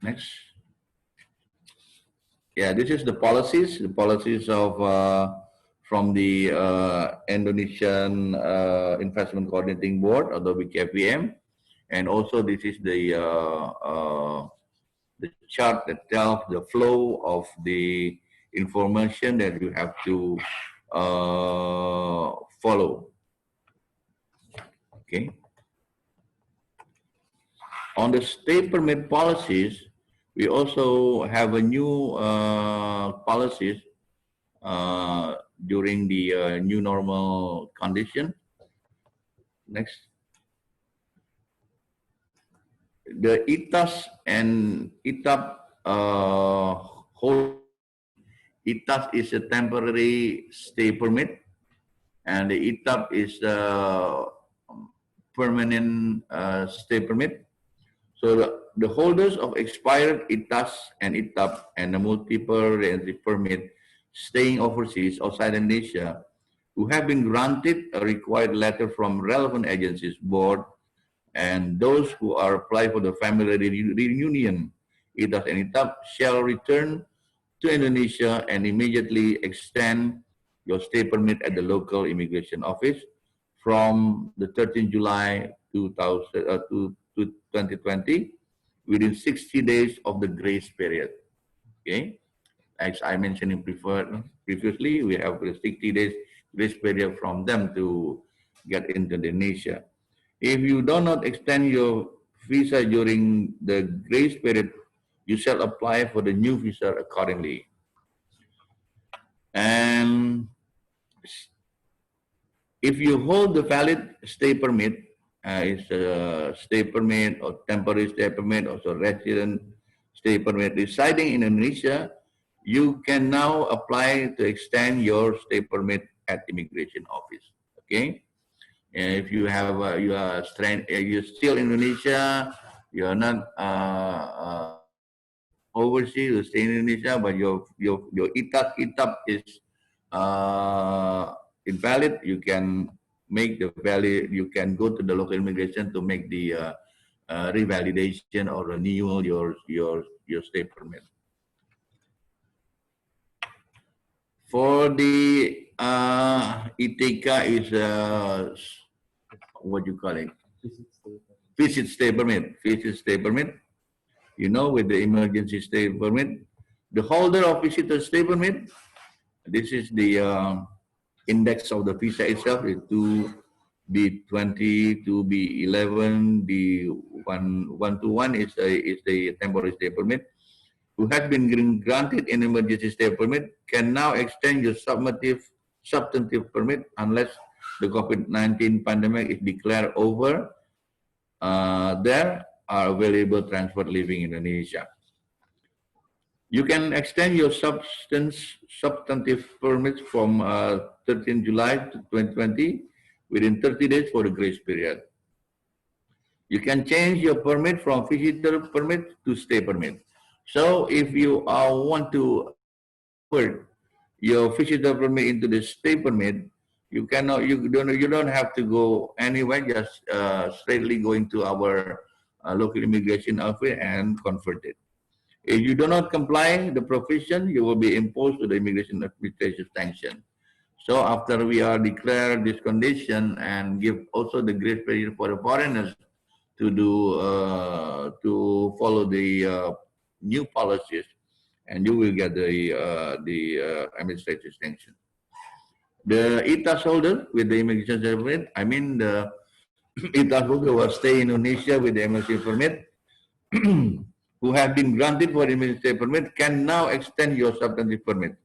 Next. Yeah, this is the policies of from the Indonesian Investment Coordinating Board, or the BKPM, and also this is the chart that tells the flow of the information that you have to follow. Okay. On the stay permit policies, we also have a new policies during the new normal condition. Next. The ITAS and ITAP ITAS is a temporary stay permit, and the ITAP is a permanent stay permit. So the holders of expired ITAS and ITAP and the multiple re-entry permit staying overseas outside Indonesia who have been granted a required letter from relevant agencies, board, and those who are applying for the family reunion, ITAS and ITAP, shall return to Indonesia and immediately extend your stay permit at the local immigration office from the 13th July 2020 within 60 days of the grace period. Okay, as I mentioned previously, we have a 60 days grace period from them to get into Indonesia. If you do not extend your visa during the grace period, you shall apply for the new visa accordingly. And if you hold the valid stay permit, it's a stay permit or temporary stay permit or so resident stay permit residing in Indonesia, you can now apply to extend your stay permit at immigration office. Okay, and if you have you're still in Indonesia, you are not overseas, you stay in Indonesia, but your ITAP is invalid, you can make the valid. You can go to the local immigration to make the revalidation or renewal your stay permit. For the ITK is what you call it? Visit stay permit. Visit stay permit. You know, with the emergency stay permit, the holder of visitor stay permit. This is the index of the visa itself. Is 2B20, 2B11, B121 is the temporary stay permit. Who has been granted an emergency stay permit can now extend your substantive permit unless the COVID-19 pandemic is declared over. There are available transport leaving Indonesia. You can extend your substantive permits from 13 July to 2020 within 30 days for the grace period. You can change your permit from visitor permit to stay permit. So if you want to convert your visitor permit into the stay permit, you cannot. You don't have to go anywhere. Just straightly going to our local immigration office and convert it. If you do not comply the provision, you will be imposed to the immigration administrative sanction. So after we are declared this condition and give also the grace period for the foreigners to do to follow the new policies, and you will get the administrative sanction. The ITAS holder with the immigration permit, I mean the ITAS holder who stay in Indonesia with the immigration permit, who have been granted for immigration permit, can now extend your substantive permit.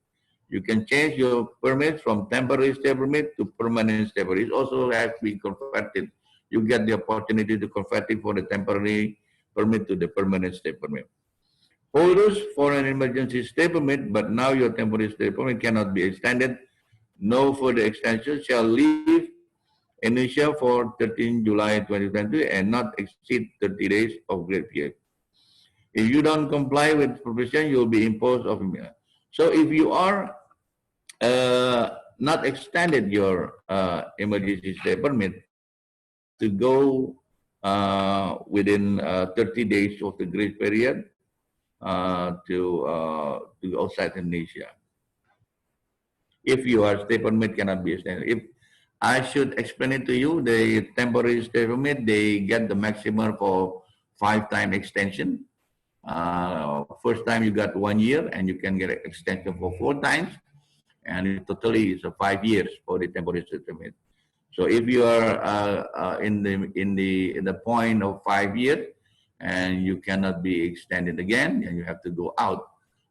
You can change your permit from temporary stay permit to permanent stay permit. It also has been converted. You get the opportunity to convert it for the temporary permit to the permanent stay permit. Holders for an emergency stay permit, but now your temporary stay permit cannot be extended. No further extension shall leave Indonesia for 13 July 2020 and not exceed 30 days of grace period. If you don't comply with provision, you will be imposed of. So if you are not extended your emergency stay permit, you have to go within 30 days of the grace period to outside Indonesia. If your stay permit cannot be extended. If I should explain it to you, the temporary stay permit, they get the maximum for 5-time extension. First time you got 1 year and you can get an extension for 4 times. And it totally is 5 years for the temporary stay permit. So if you are in the point of 5 years and you cannot be extended again, and you have to go out,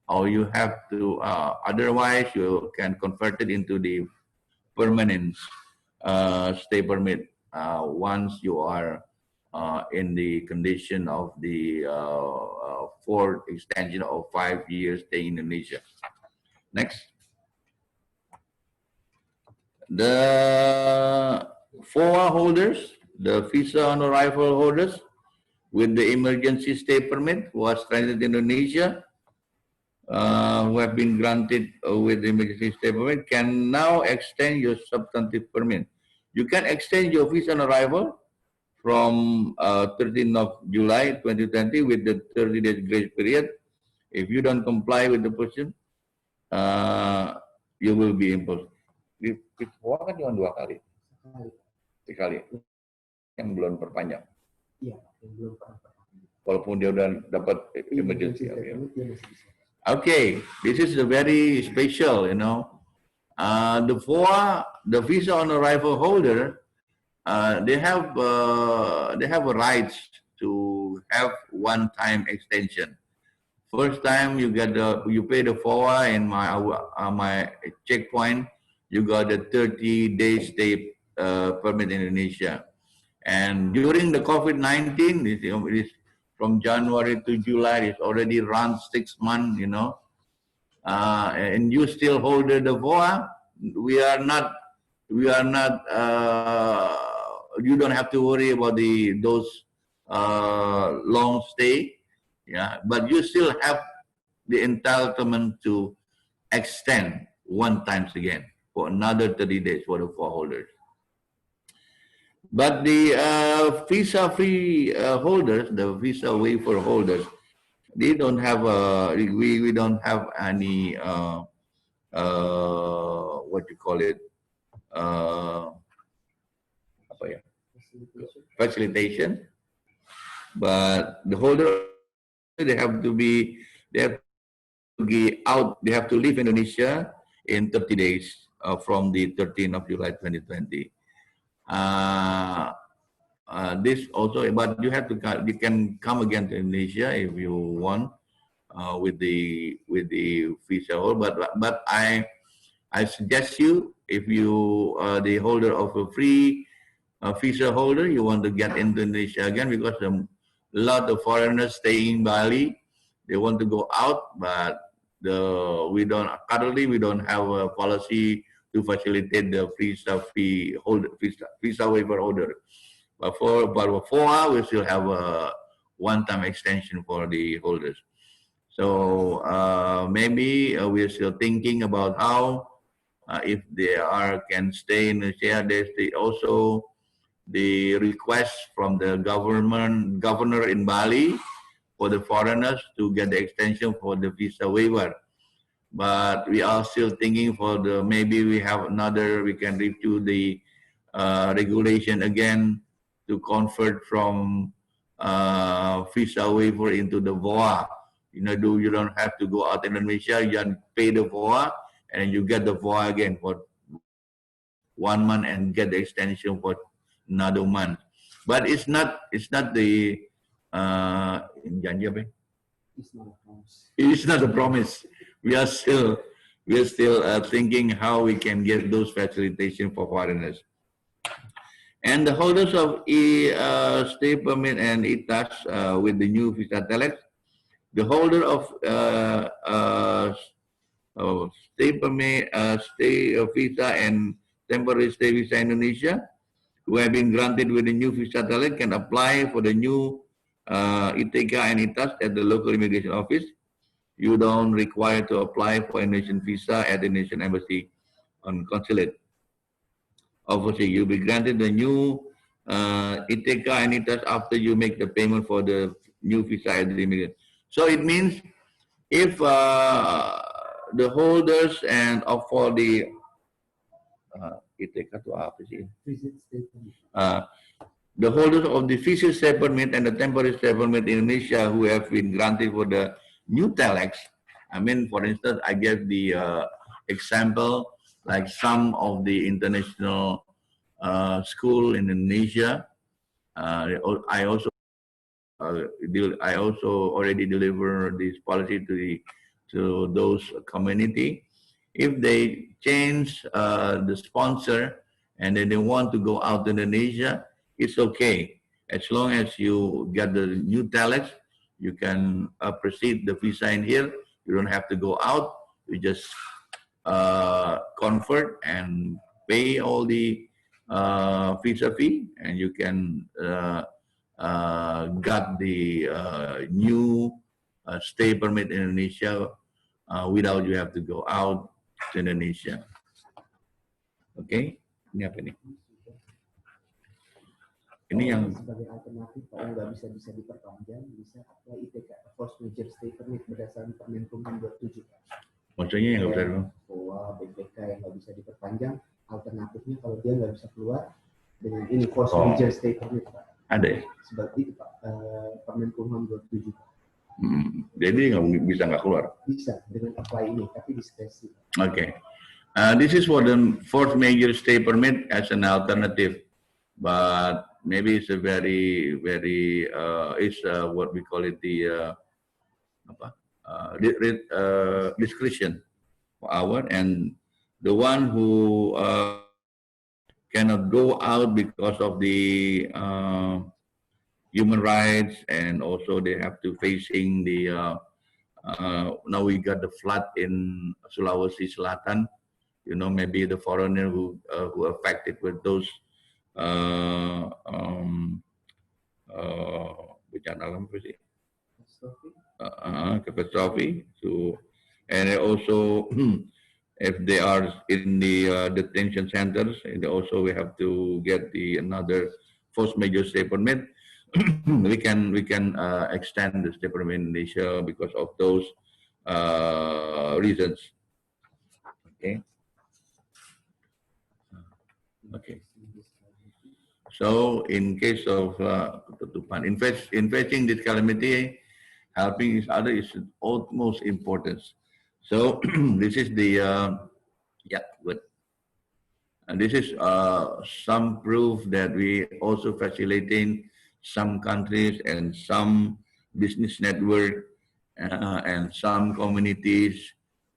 or you have to otherwise you can convert it into the permanent stay permit once you are in the condition of the for extension of 5 years staying in Indonesia. Next. The FOA holders, the visa on arrival holders with the emergency stay permit who are stranded in Indonesia, who have been granted with the emergency stay permit, can now extend your substantive permit. You can extend your visa on arrival from 13th of July 2020 with the 30 days grace period. If you don't comply with the position, you will be imposed. FOA kan cuma 2 kali. Sekali. Yang belum perpanjang. Iya, yang belum perpanjang. Walaupun dia udah dapat emergency. Okay, this is a very special, you know. The FOA, the visa on arrival holder, they have a right to have 1-time extension. First time you get you pay the FOA and my checkpoint, you got a 30-day stay permit in Indonesia. And during the COVID-19, it is from January to July, it's already run 6 months, you know. And you still hold the FOA. We are not. You don't have to worry about those long stay. Yeah, but you still have the entitlement to extend one times again for another 30 days for the four holders. But the visa-free holders, the visa waiver holders, they don't have we don't have any what you call it apa ya? Facilitation. But the holder, they have to be out. They have to leave Indonesia in 30 days from the 13th of July 2020. This also, but you have to you can come again to Indonesia if you want with the visa holder. But I suggest you, if you are the holder of a free visa holder, you want to get into Indonesia again, because a lot of foreigners stay in Bali. They want to go out, but we don't have a policy to facilitate the visa waiver holder. But for FOA, we still have a one-time extension for the holders. So maybe we're still thinking about how if they can stay in Indonesia. There's also the request from the governor in Bali for the foreigners to get the extension for the visa waiver. But we are still thinking maybe we can review the regulation again to convert from visa waiver into the VOA. You don't have to go out in Indonesia, you can pay the VOA and you get the VOA again for 1 month and get the extension for another month. But it's not the janji apa? It's not a promise. We are still thinking how we can get those facilitation for foreigners. And the holders of stay permit and ETAS with the new visa telex, the holder of stay permit, stay visa and temporary stay visa in Indonesia, who have been granted with the new visa telex, can apply for the new ITK and ITAS at the local immigration office. You don't require to apply for Indonesian visa at the Indonesian embassy on consulate. Obviously, you'll be granted the new ITK and ITAS after you make the payment for the new visa at the immigration. So it means if the holders and for the ITK itu apa sih? The holders of the visa stay permit and the temporary stay permit in Indonesia who have been granted for the new telex. I mean, for instance, I gave the example, like some of the international school in Indonesia. I also already deliver this policy to those community. If they change the sponsor and then they want to go out to Indonesia, it's okay. As long as you get the new telex, you can proceed the visa in here. You don't have to go out. You just convert and pay all the visa fee, and you can get the new stay permit in Indonesia without you have to go out to Indonesia. Okay, ini apa ini? Ini yang sebagai alternatif kalau nggak bisa diperpanjang, bisa apply ITK, Force Major Stay Permit berdasarkan Permenkumham 27. maksudnya yang nggak bisa dulu. BPK yang nggak bisa diperpanjang, alternatifnya kalau dia nggak bisa keluar dengan ini Force Major Stay Permit, Pak. Ada ya? Seperti itu, Pak. Permenkumham 27. Jadi nggak keluar? Bisa dengan apply ini, tapi diskresi. Okay. This is for the fourth major stay permit as an alternative, but maybe it's a very it's what we call it the discretion for our, and the one who cannot go out because of the human rights, and also they have to facing the now we got the flood in Sulawesi Selatan. You know, maybe the foreigner who affected with those bencana alam apa sih? Catastrophe. So, and also If they are in the detention centers, and also we have to get the another force majeure stay permit. we can extend the stay permit in Indonesia because of those reasons. Okay. Okay. So in case of in facing this calamity, helping each other is of utmost importance. So this is the yeah, good. And this is some proof that we also facilitating some countries and some business network and some communities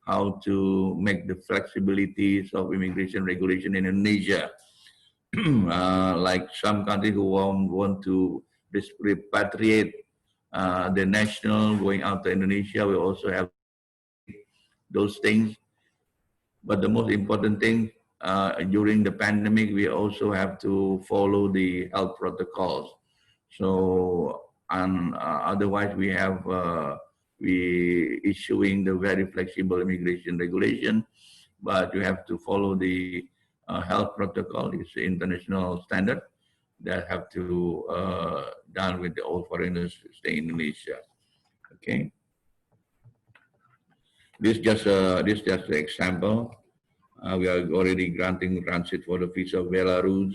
how to make the flexibilities of immigration regulation in Indonesia. Like some countries who want to repatriate the national going out to Indonesia, we also have those things. But the most important thing during the pandemic, we also have to follow the health protocols. So, and otherwise, we issuing the very flexible immigration regulation, but you have to follow the health protocol. It's the international standard that have to done with the all foreigners stay in Indonesia. Okay. This just an example. We are already granting transit for the visa of Belarus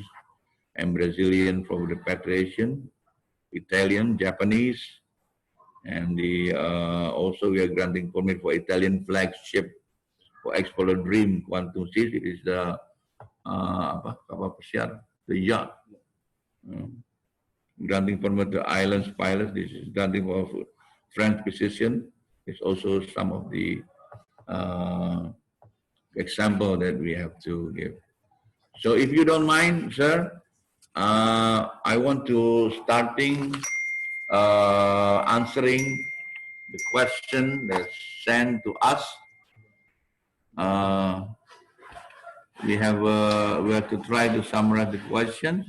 and Brazilian for repatriation, Italian, Japanese, and also we are granting permit for Italian flagship for Explorer Dream Quantum Seas. It is the kapal pesiar, the yacht. Granting permit to islands pilots. This is granting for French physician. It's also some of the example that we have to give. So if you don't mind, sir, I want to starting answering the question that's sent to us. We have to try to summarize the questions.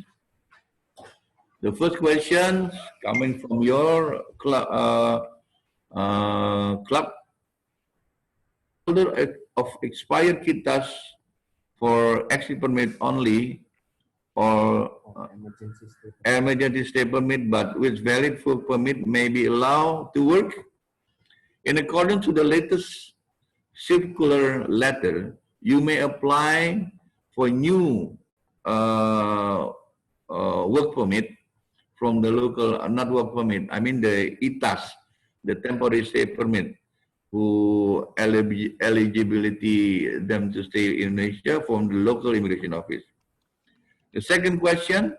The first question coming from your club, holder of expired kitas for exit permit only or emergency stay permit, but with valid full permit may be allowed to work. In accordance to the latest circular letter, you may apply for new work permit from the local, not work permit, I mean the ITAS, the temporary stay permit, who eligibility them to stay in Indonesia from the local immigration office. The second question,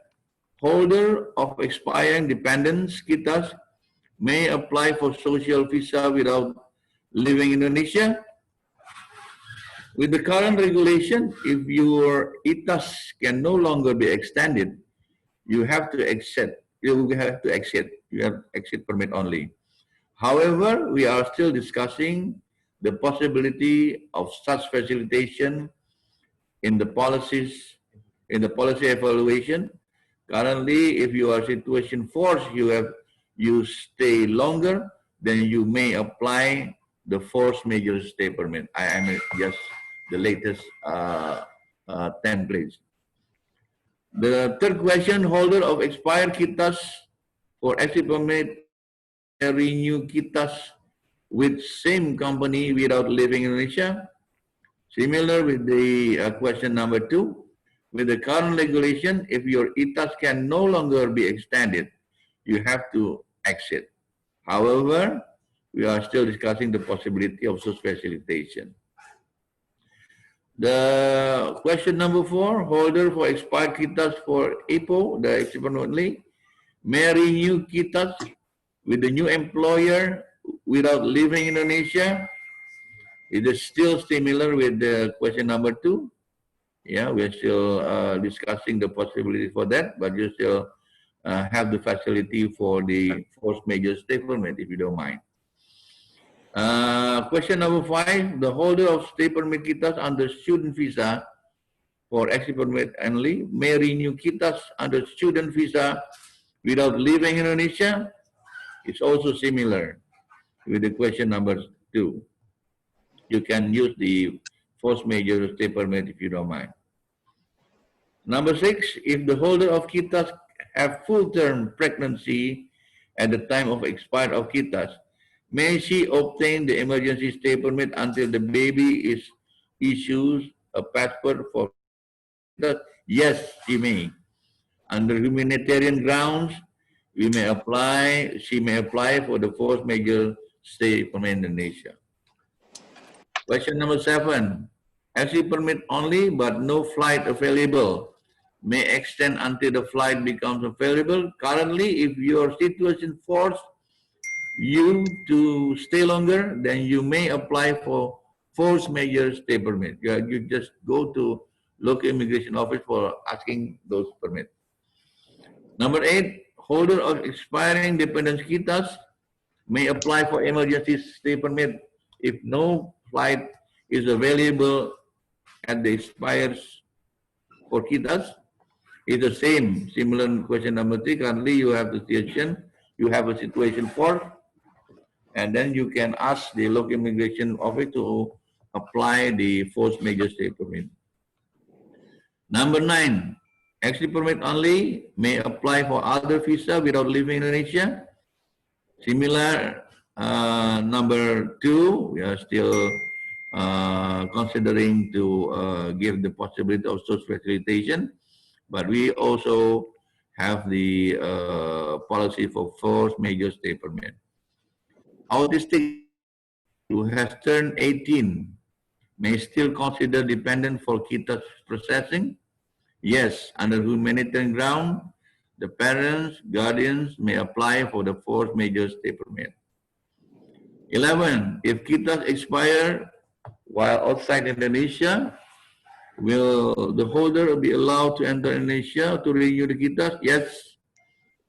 holder of expiring dependents kitas may apply for social visa without living in Indonesia. With the current regulation, if your ITAS can no longer be extended, you have to exit. You have exit permit only. However, we are still discussing the possibility of such facilitation in the policy evaluation. Currently, if you are situation force, you stay longer, then you may apply the force majeure stay permit. I am just the latest templates. The third question, holder of expired kitas for exit permit renew kitas with same company without living in Indonesia. Similar with the question number 2, with the current regulation, if your ITAS can no longer be extended, you have to exit. However, we are still discussing the possibility of such facilitation. The question number 4, holder for expired kitas for EPO, the exception only, may renew kitas with the new employer without living in Indonesia. It is still similar with the question number 2. Yeah, we're still discussing the possibility for that, but you still have the facility for the force majeure stay permit, if you don't mind. Question number 5, the holder of stay permit kitas under student visa for exit permit only may renew kitas under student visa without living in Indonesia. It's also similar with the question number 2. You can use the force majeure stay permit if you don't mind. Number 6, if the holder of KITAS have full-term pregnancy at the time of expiry of KITAS, may she obtain the emergency stay permit until the baby is issues a passport for KITAS? Yes, she may. Under humanitarian grounds, she may apply for the force majeure stay permit in Indonesia. Question number 7, SC permit only but no flight available may extend until the flight becomes available. Currently, if your situation forces you to stay longer, then you may apply for force majeure stay permit. You just go to local immigration office for asking those permits. Number 8, holder of expiring dependence KITAS may apply for emergency stay permit if no flight is available at the expires for KITAS. It's the same, similar question number 3. Currently, you have the situation, you have a situation 4, and then you can ask the local immigration office to apply the force majeure stay permit. Number 9, exit permit only may apply for other visa without leaving Indonesia. Similar, number 2, we are still considering to give the possibility of social facilitation. But we also have the policy for force majeure stay permit. Autistic who has turned 18 may still consider dependent for KITAS processing. Yes, under humanitarian ground, the parents, guardians may apply for the force majeure stay permit. 11, if KITAS expire while outside Indonesia, will the holder be allowed to enter Indonesia to renew the KITAS? Yes.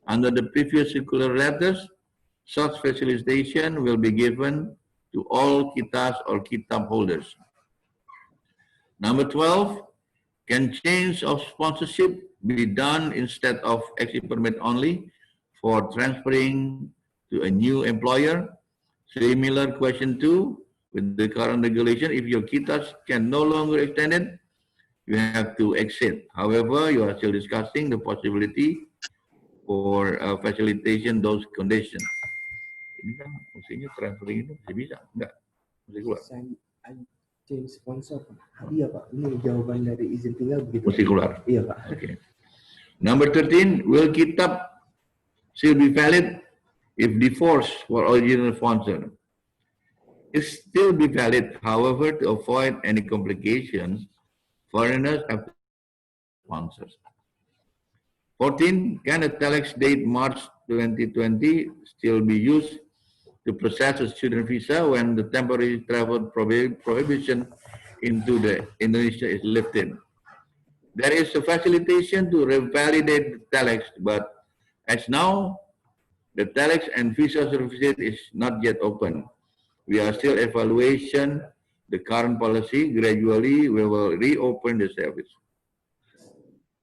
Under the previous circular letters, such facilitation will be given to all KITAS or KITAM holders. Number 12, can change of sponsorship be done instead of exit permit only for transferring to a new employer? Similar question 2, with the current regulation, if your KITAS can no longer extend it, you have to exit. However, you are still discussing the possibility for facilitation those conditions. Ini kan maksudnya transferring itu masih bisa? Enggak? Masih keluar? Change sponsor. Iya Pak, ini jawaban dari izin tinggal begitu. Masih keluar? Iya Pak. Okay. Number 13, will kitab still be valid if divorced for original sponsor? It still be valid. However, to avoid any complications, foreigners have sponsors. 14, can a telex date March 2020 still be used to process a student visa when the temporary travel prohibition into the Indonesia is lifted? There is a facilitation to revalidate the telex, but as now, the telex and visa certificate is not yet open. We are still evaluation the current policy. Gradually, we will reopen the service.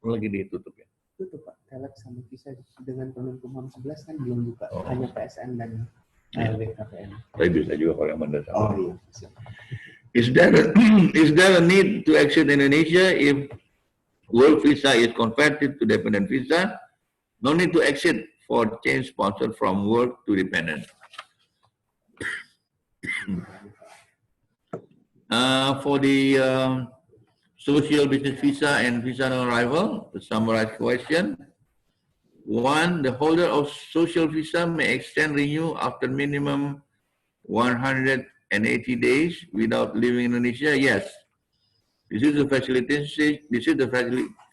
Lagi ditutup ya? Tutup Pak, telex sama visa dengan Kemenkumham 11 kan belum buka, Oh. hanya PSN dan BKPN. Tapi bisa juga kalau yang mendasar. Oh iya. Is there a need to exit Indonesia if work visa is converted to dependent visa? No need to exit for change sponsor from work to dependent. For the social business visa and visa on arrival, the summarized question. 1, the holder of social visa may extend renew after minimum 180 days without leaving Indonesia. Yes. This is the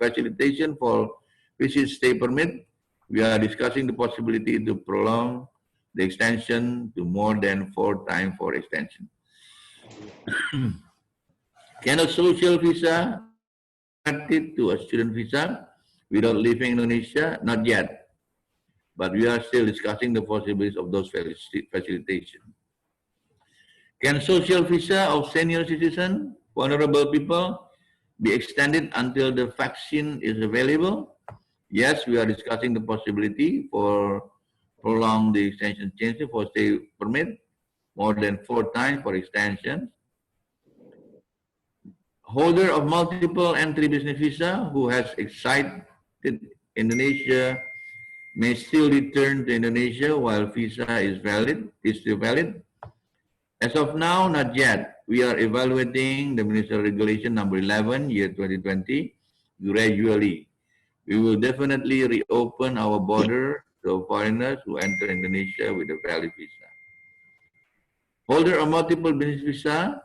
facilitation for visit stay permit. We are discussing the possibility to prolong the extension to more than 4 times for extension. Can a social visa convert to a student visa without leaving Indonesia? Not yet, but we are still discussing the possibilities of those facilitation. Can social visa of senior citizen, vulnerable people, be extended until the vaccine is available? Yes, we are discussing the possibility for prolong the extension change for stay permit more than 4 times for extension. Holder of multiple entry business visa who has exited Indonesia may still return to Indonesia while visa is still valid. As of now, not yet. We are evaluating the Ministerial Regulation number 11, year 2020, gradually. We will definitely reopen our border to foreigners who enter Indonesia with a valid visa. Holder of multiple business visa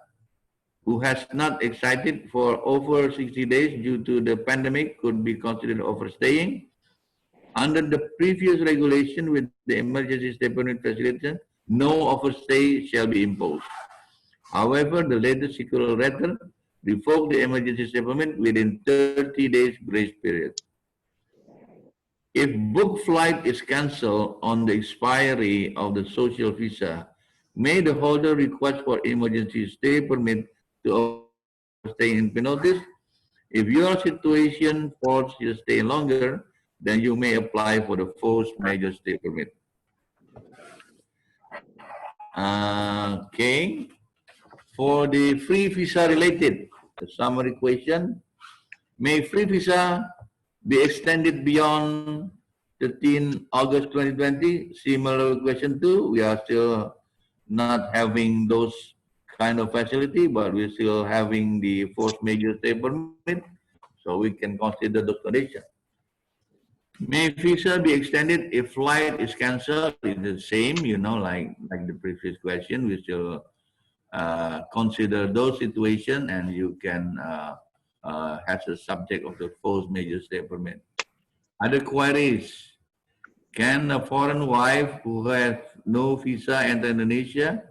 who has not excited for over 60 days due to the pandemic could be considered overstaying. Under the previous regulation with the emergency stay permit facility, no overstay shall be imposed. However, the latest circular letter revoked the emergency stay permit within 30 days grace period. If book flight is cancelled on the expiry of the social visa, may the holder request for emergency stay permit to avoid overstaying in penalties. If your situation forces you to stay longer, then you may apply for the forced major stay permit. Okay. For the free visa related, the summary question, may free visa be extended beyond 13 August 2020? Similar question two, we are still not having those kind of facility, but we're still having the forced major stay permit, so we can consider the condition. May visa be extended if flight is cancelled? It's the same, like the previous question. We still consider those situations, and you can as a subject of the forced major stay permit. Other queries: can a foreign wife who has no visa enter Indonesia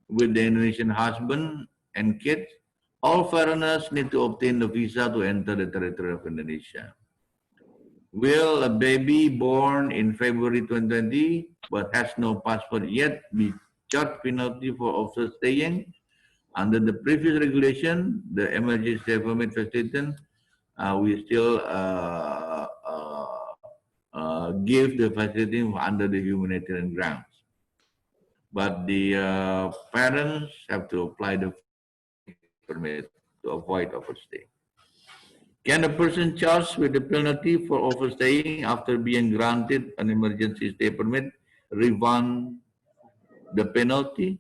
with the Indonesian husband and kids? All foreigners need to obtain the visa to enter the territory of Indonesia. Will a baby born in February 2020 but has no passport yet be charged penalty for overstaying? Under the previous regulation, the emergency stay permit facility, we still give the facility under the humanitarian grounds. But the parents have to apply the permit to avoid overstay. Can a person charged with the penalty for overstaying after being granted an emergency stay permit refund the penalty?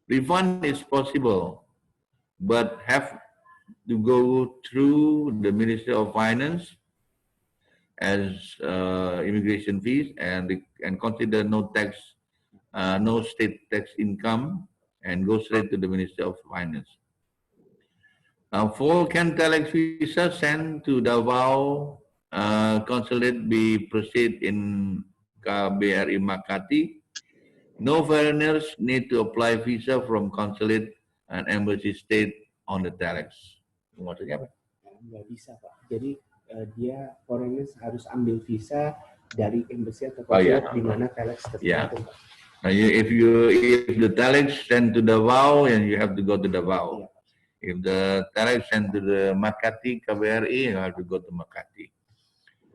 Refund is possible, but have to go through the Ministry of Finance as immigration fees and consider no tax, no state tax income, and go straight to the Ministry of Finance. For can telex visa sent to Davao consulate be proceed in KBRI Makati? No foreigners need to apply visa from consulate and embassy state on the telex. Maksudnya apa? Nggak bisa, Pak. Jadi dia foreigners harus ambil visa dari embassy atau konsulat di mana telex tercantum, Pak. If the telex sent to Davao, and you have to go to Davao. Yeah. If the telex sent to the Makati KBRI, you have to go to Makati.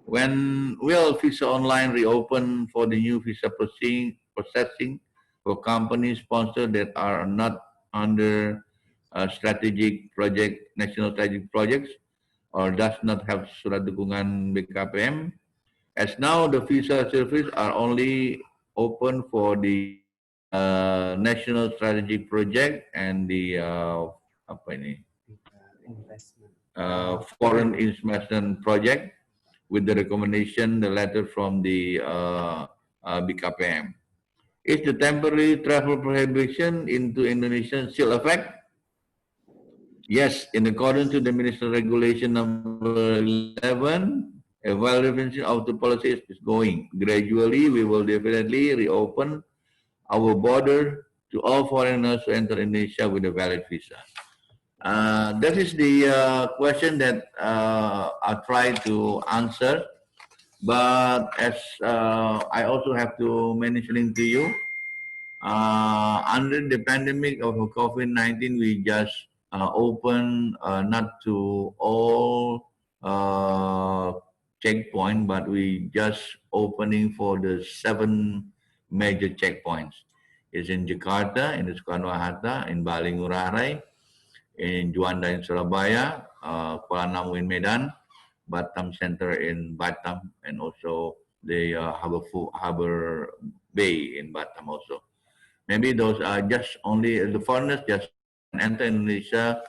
When will visa online reopen for the new visa processing for companies sponsored that are not under strategic project, national strategic projects, or does not have surat dukungan BKPM? As now, the visa service are only open for the national strategic project and the foreign investment project, with the recommendation, the letter from the BKPM. Is the temporary travel prohibition into Indonesia still effect? Yes, in accordance to the Ministerial Regulation number 11, evaluation of the policy is going. Gradually, we will definitely reopen our border to all foreigners who enter Indonesia with a valid visa. That is the question that I try to answer. But as I also have to mention to you, under the pandemic of COVID-19, we just open not to all checkpoint, but we just opening for the 7 major checkpoints. It's in Jakarta, in Soekarno-Hatta, in Bali Ngurah Rai, in Juanda in Surabaya, Kuala Namu in Medan, Batam Center in Batam, and also the Harbor Bay in Batam also. Maybe those are just only the foreigners just enter Indonesia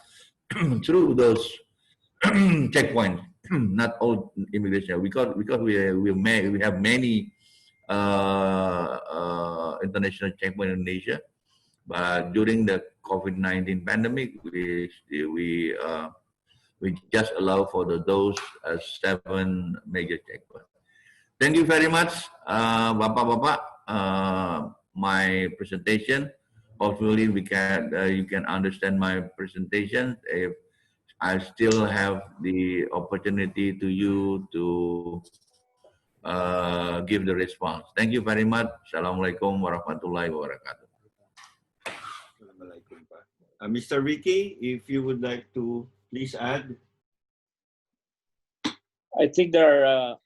through those checkpoints, not all immigration. Because we have many international checkpoints in Indonesia, but during the COVID-19 pandemic, we just allow for those 7 major checkpoints. Thank you very much, Bapak-bapak. My presentation. Hopefully, you can understand my presentation. If I still have the opportunity to you to give the response. Thank you very much. Assalamualaikum warahmatullahi wabarakatuh. Mr. Ricky, if you would like to please add. I think there are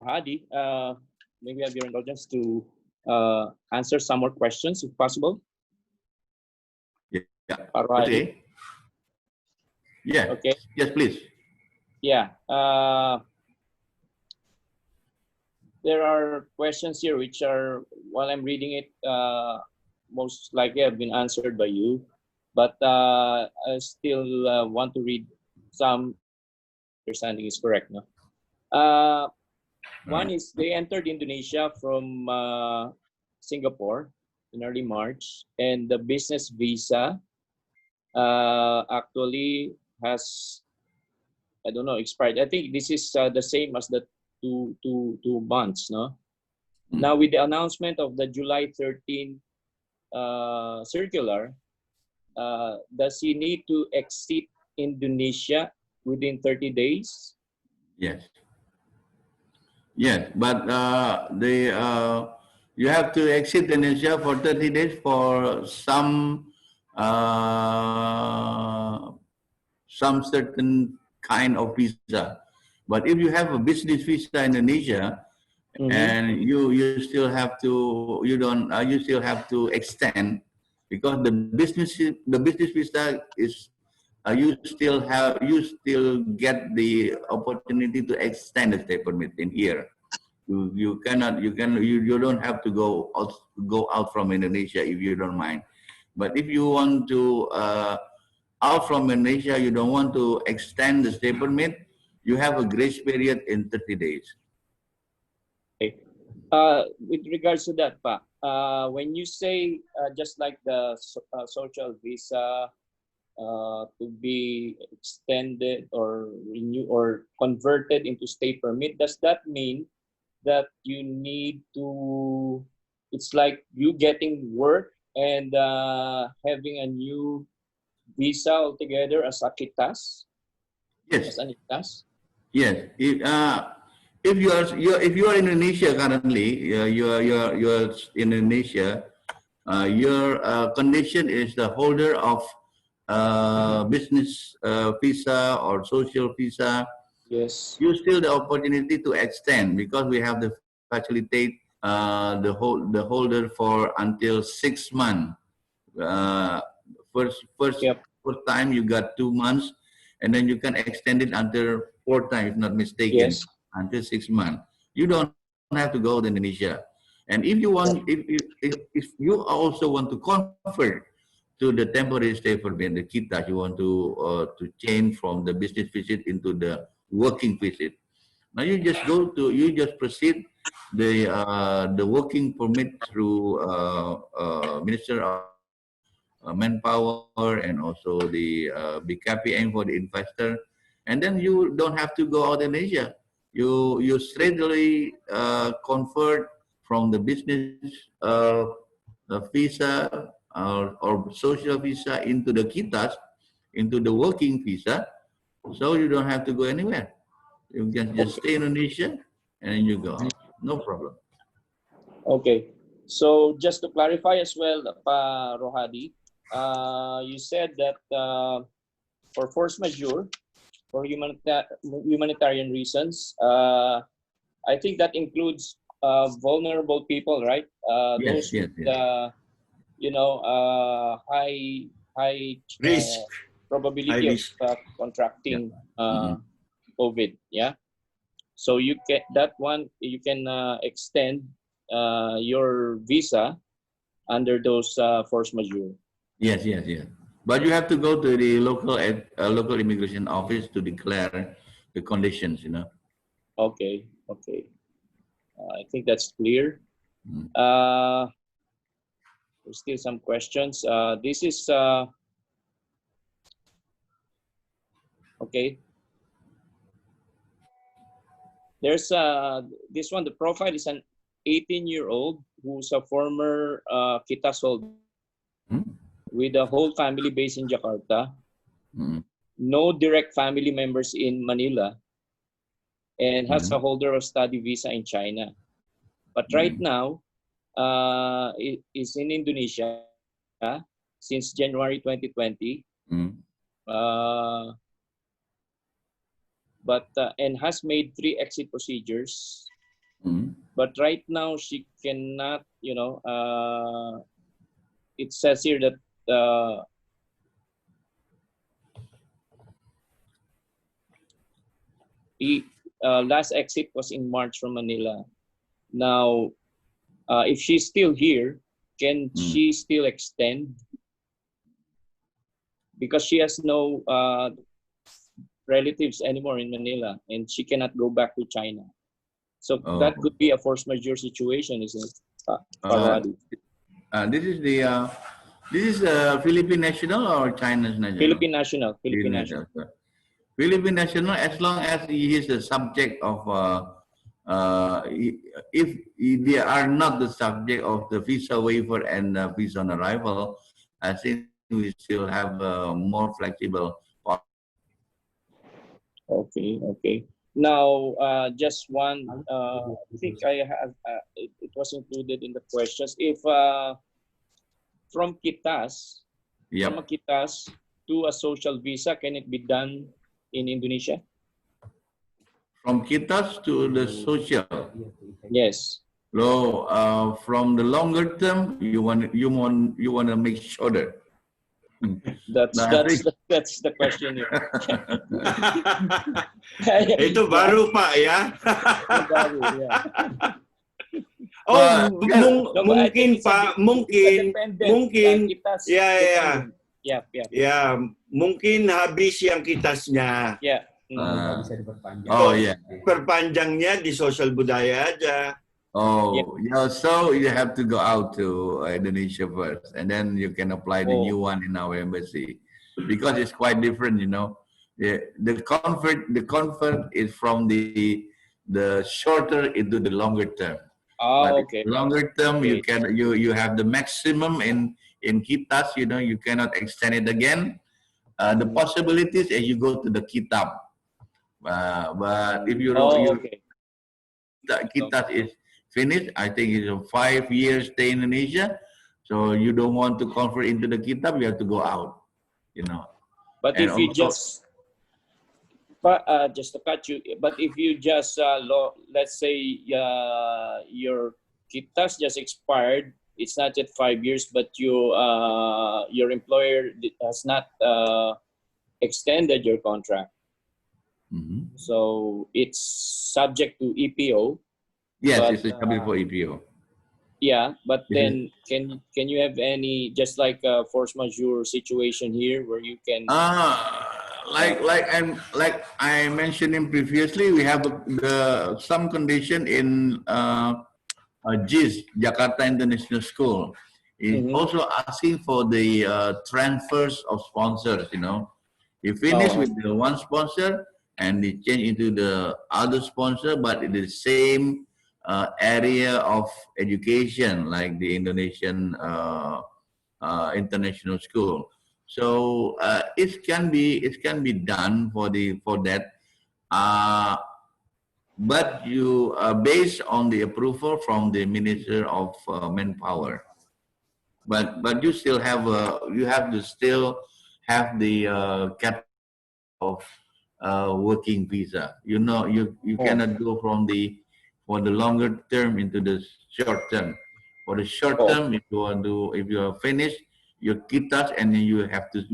Hadi, maybe I have your indulgence to answer some more questions if possible. Yeah. Okay. Yeah. Okay. Yes, please. Yeah. There are questions here which are, while I'm reading it, most likely have been answered by you, but I still want to read some. Understanding is correct, no? One is they entered Indonesia from Singapore in early March, and the business visa actually has, I don't know, expired. I think this is the same as the two months, no? Now with the announcement of the July 13 circular, does he need to exit Indonesia within 30 days? Yes. Yes, but you have to exit Indonesia for 30 days for some certain kind of visa. But if you have a business visa in Indonesia, and you still have to you still have to extend, because the business visa is you still get the opportunity to extend the stay permit in here. You don't have to go out from Indonesia if you don't mind. But if you want to out from Indonesia, you don't want to extend the stay permit, you have a grace period in 30 days. Okay. With regards to that, Pa, when you say just like the social visa to be extended or renew or converted into stay permit, does that mean that you need to, it's like you getting work and having a new visa altogether as a kitas? Yes. As an kitas? Yes. If you are in Indonesia currently, you're in Indonesia, your condition is the holder of business visa or social visa. Yes. You still the opportunity to extend, because we have to facilitate the holder for until 6 months. First time you got 2 months, and then you can extend it until 4 times, if not mistaken, until 6 months. You don't have to go to Indonesia. And if you want, if you also want to convert to the temporary stay permit, the kita, you want to change from the business visit into the working visit. Now you just proceed the working permit through Minister of Manpower, and also the BKPM for the investor, and then you don't have to go out in Asia. You straightly convert from the business visa or social visa into the kitas, into the working visa, so you don't have to go anywhere. You can just stay in Indonesia and you go out. No problem. Okay. So just to clarify as well, Pa Rohadi, you said that for force majeure, for humanitarian reasons, I think that includes vulnerable people, right? Yes, Those yes, with, yes. high Risk, high probability of risk. Yeah. contracting Mhm. COVID. Yeah. So you can that one you can extend your visa under those force majeure. Yes, yes, yes. But you have to go to the local immigration office to declare the conditions. Okay. Okay. I think that's clear. Mm. There's still some questions. This is okay. There's this one. The profile is an 18-year-old who's a former Kitas holder Mm. with a whole family based in Jakarta. Mm. No direct family members in Manila, and has a Mm. holder of study visa in China. But right Mm. now, is in Indonesia since January 2020. Mm. Uh, but and has made 3 exit procedures. Mm. But right now she cannot, it says here that he last exit was in March from Manila. Now, if she's still here, can Mm. she still extend? Because she has no relatives anymore in Manila, and she cannot go back to China. So that Oh. could be a force majeure situation, isn't it, Uh, Farhadi? this is Philippine national or China's national? Philippine national, Philippine Philippine national. national. Philippine national, as long as he is the subject of, if they are not the subject of the visa waiver and visa on arrival, I think we still have more flexible. Okay, okay. Now, just one, I think I have, it was included in the questions. If from Kitas, from a Yep. Kitas to a social visa, can it be done in Indonesia? From kitas to the social. Yes. So, from the longer term, you want to make shorter. That's No, I that's think. the, that's the question here. Ito Yeah, baru pa, ya? baru, yeah. Oh, Well, No, but I think it's a dependent. mungkin, Kitas yeah, yeah, dependent. Yeah, yeah, yeah, mungkin habis yang kitas niya. yeah. Nggak uh, bisa diperpanjang. oh So, yeah. perpanjangnya di social budaya aja. Oh yeah. So you have to go out to Indonesia first, and then you can apply the new one in our embassy, because it's quite different. The comfort is from the shorter into the longer term. But Okay. longer term, Okay. you have the maximum in kitas. You cannot extend it again. The possibilities is you go to the kitab. But if Okay. kitas is finished, I think it's a 5 years stay in Indonesia. So you don't want to convert into the kitab, you have to go out. But And if you also, just to cut you, but if you just let's say your kitas just expired, it's not yet 5 years, but your employer has not extended your contract, Mhm. so it's subject to EPO. Yes, But it's a subject for EPO. yeah, but This is- then can you have any, just like a force majeure situation here where you can like I mentioned in previously, we have some condition in JIS, Jakarta International School, is Mhm. also asking for the transfers of sponsors. You finish with the one sponsor and they change into the other sponsor, but in the same area of education, like the Indonesian international school. So it can be done for that. Uh, but you based on the approval from the Minister of Manpower. But you have to still have the category of working visa. You cannot go from the for the longer term into the short term. For the short term, if you want to, if you are finished your kitas and then you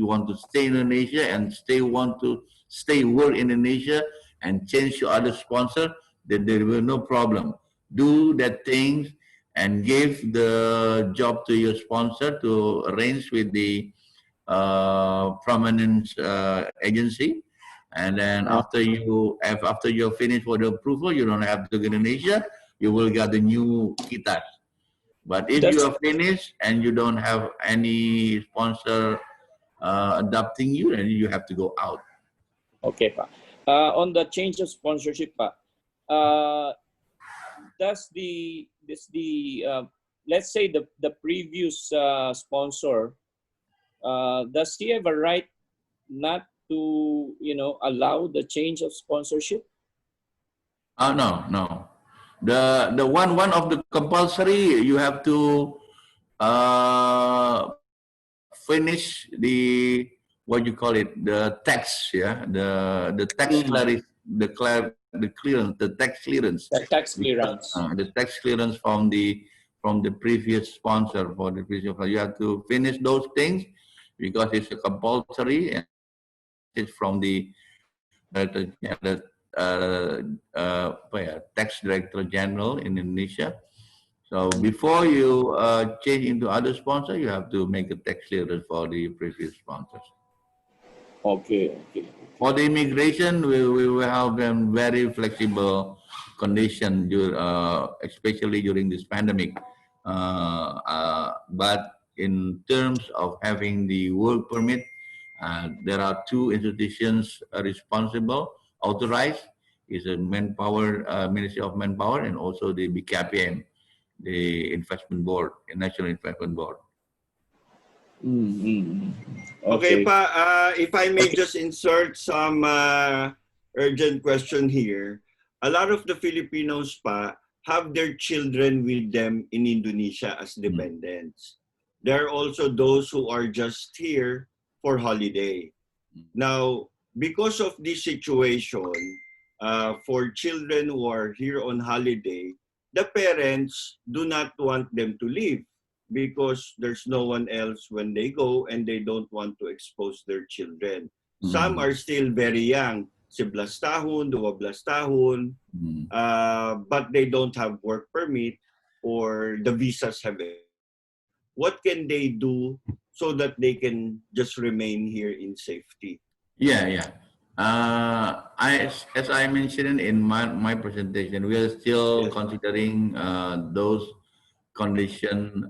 want to stay in Indonesia and want to stay work in Indonesia and change your other sponsor, then there will no problem. Do that things and give the job to your sponsor to arrange with the prominent agency, and then after you're finished for the approval, you don't have to go to Indonesia. You will get the new kitas. But if you are finished and you don't have any sponsor adopting you, then you have to go out. Okay, pa. On the change of sponsorship, pa, does let's say the previous sponsor, does he have a right not to allow the change of sponsorship? No. The one of the compulsory, you have to finish the, what you call it, the tax, yeah, the tax clearance, the tax clearance. The tax clearance. The tax clearance from the previous sponsor, for the previous. You have to finish those things because it's a compulsory, and it's from the tax director general in Indonesia. So before you change into other sponsor, you have to make a tax clearance for the previous sponsors. Okay. For the immigration, we will have them very flexible condition, especially during this pandemic. But in terms of having the work permit, there are two institutions responsible, authorized, is the Manpower, Ministry of Manpower, and also the BKPM, the Investment Board, the National Investment Board. Okay, pa, if I may just insert some urgent question here. A lot of the Filipinos, pa, have their children with them in Indonesia as dependents. There are also those who are just here for holiday. Now, because of this situation, for children who are here on holiday, the parents do not want them to leave because there's no one else when they go and they don't want to expose their children. Some are still very young, 11 tahun, 12 tahun, but they don't have work permit or the visas have it. What can they do so that they can just remain here in safety? Yeah. As I mentioned in my presentation, we are still considering those conditions.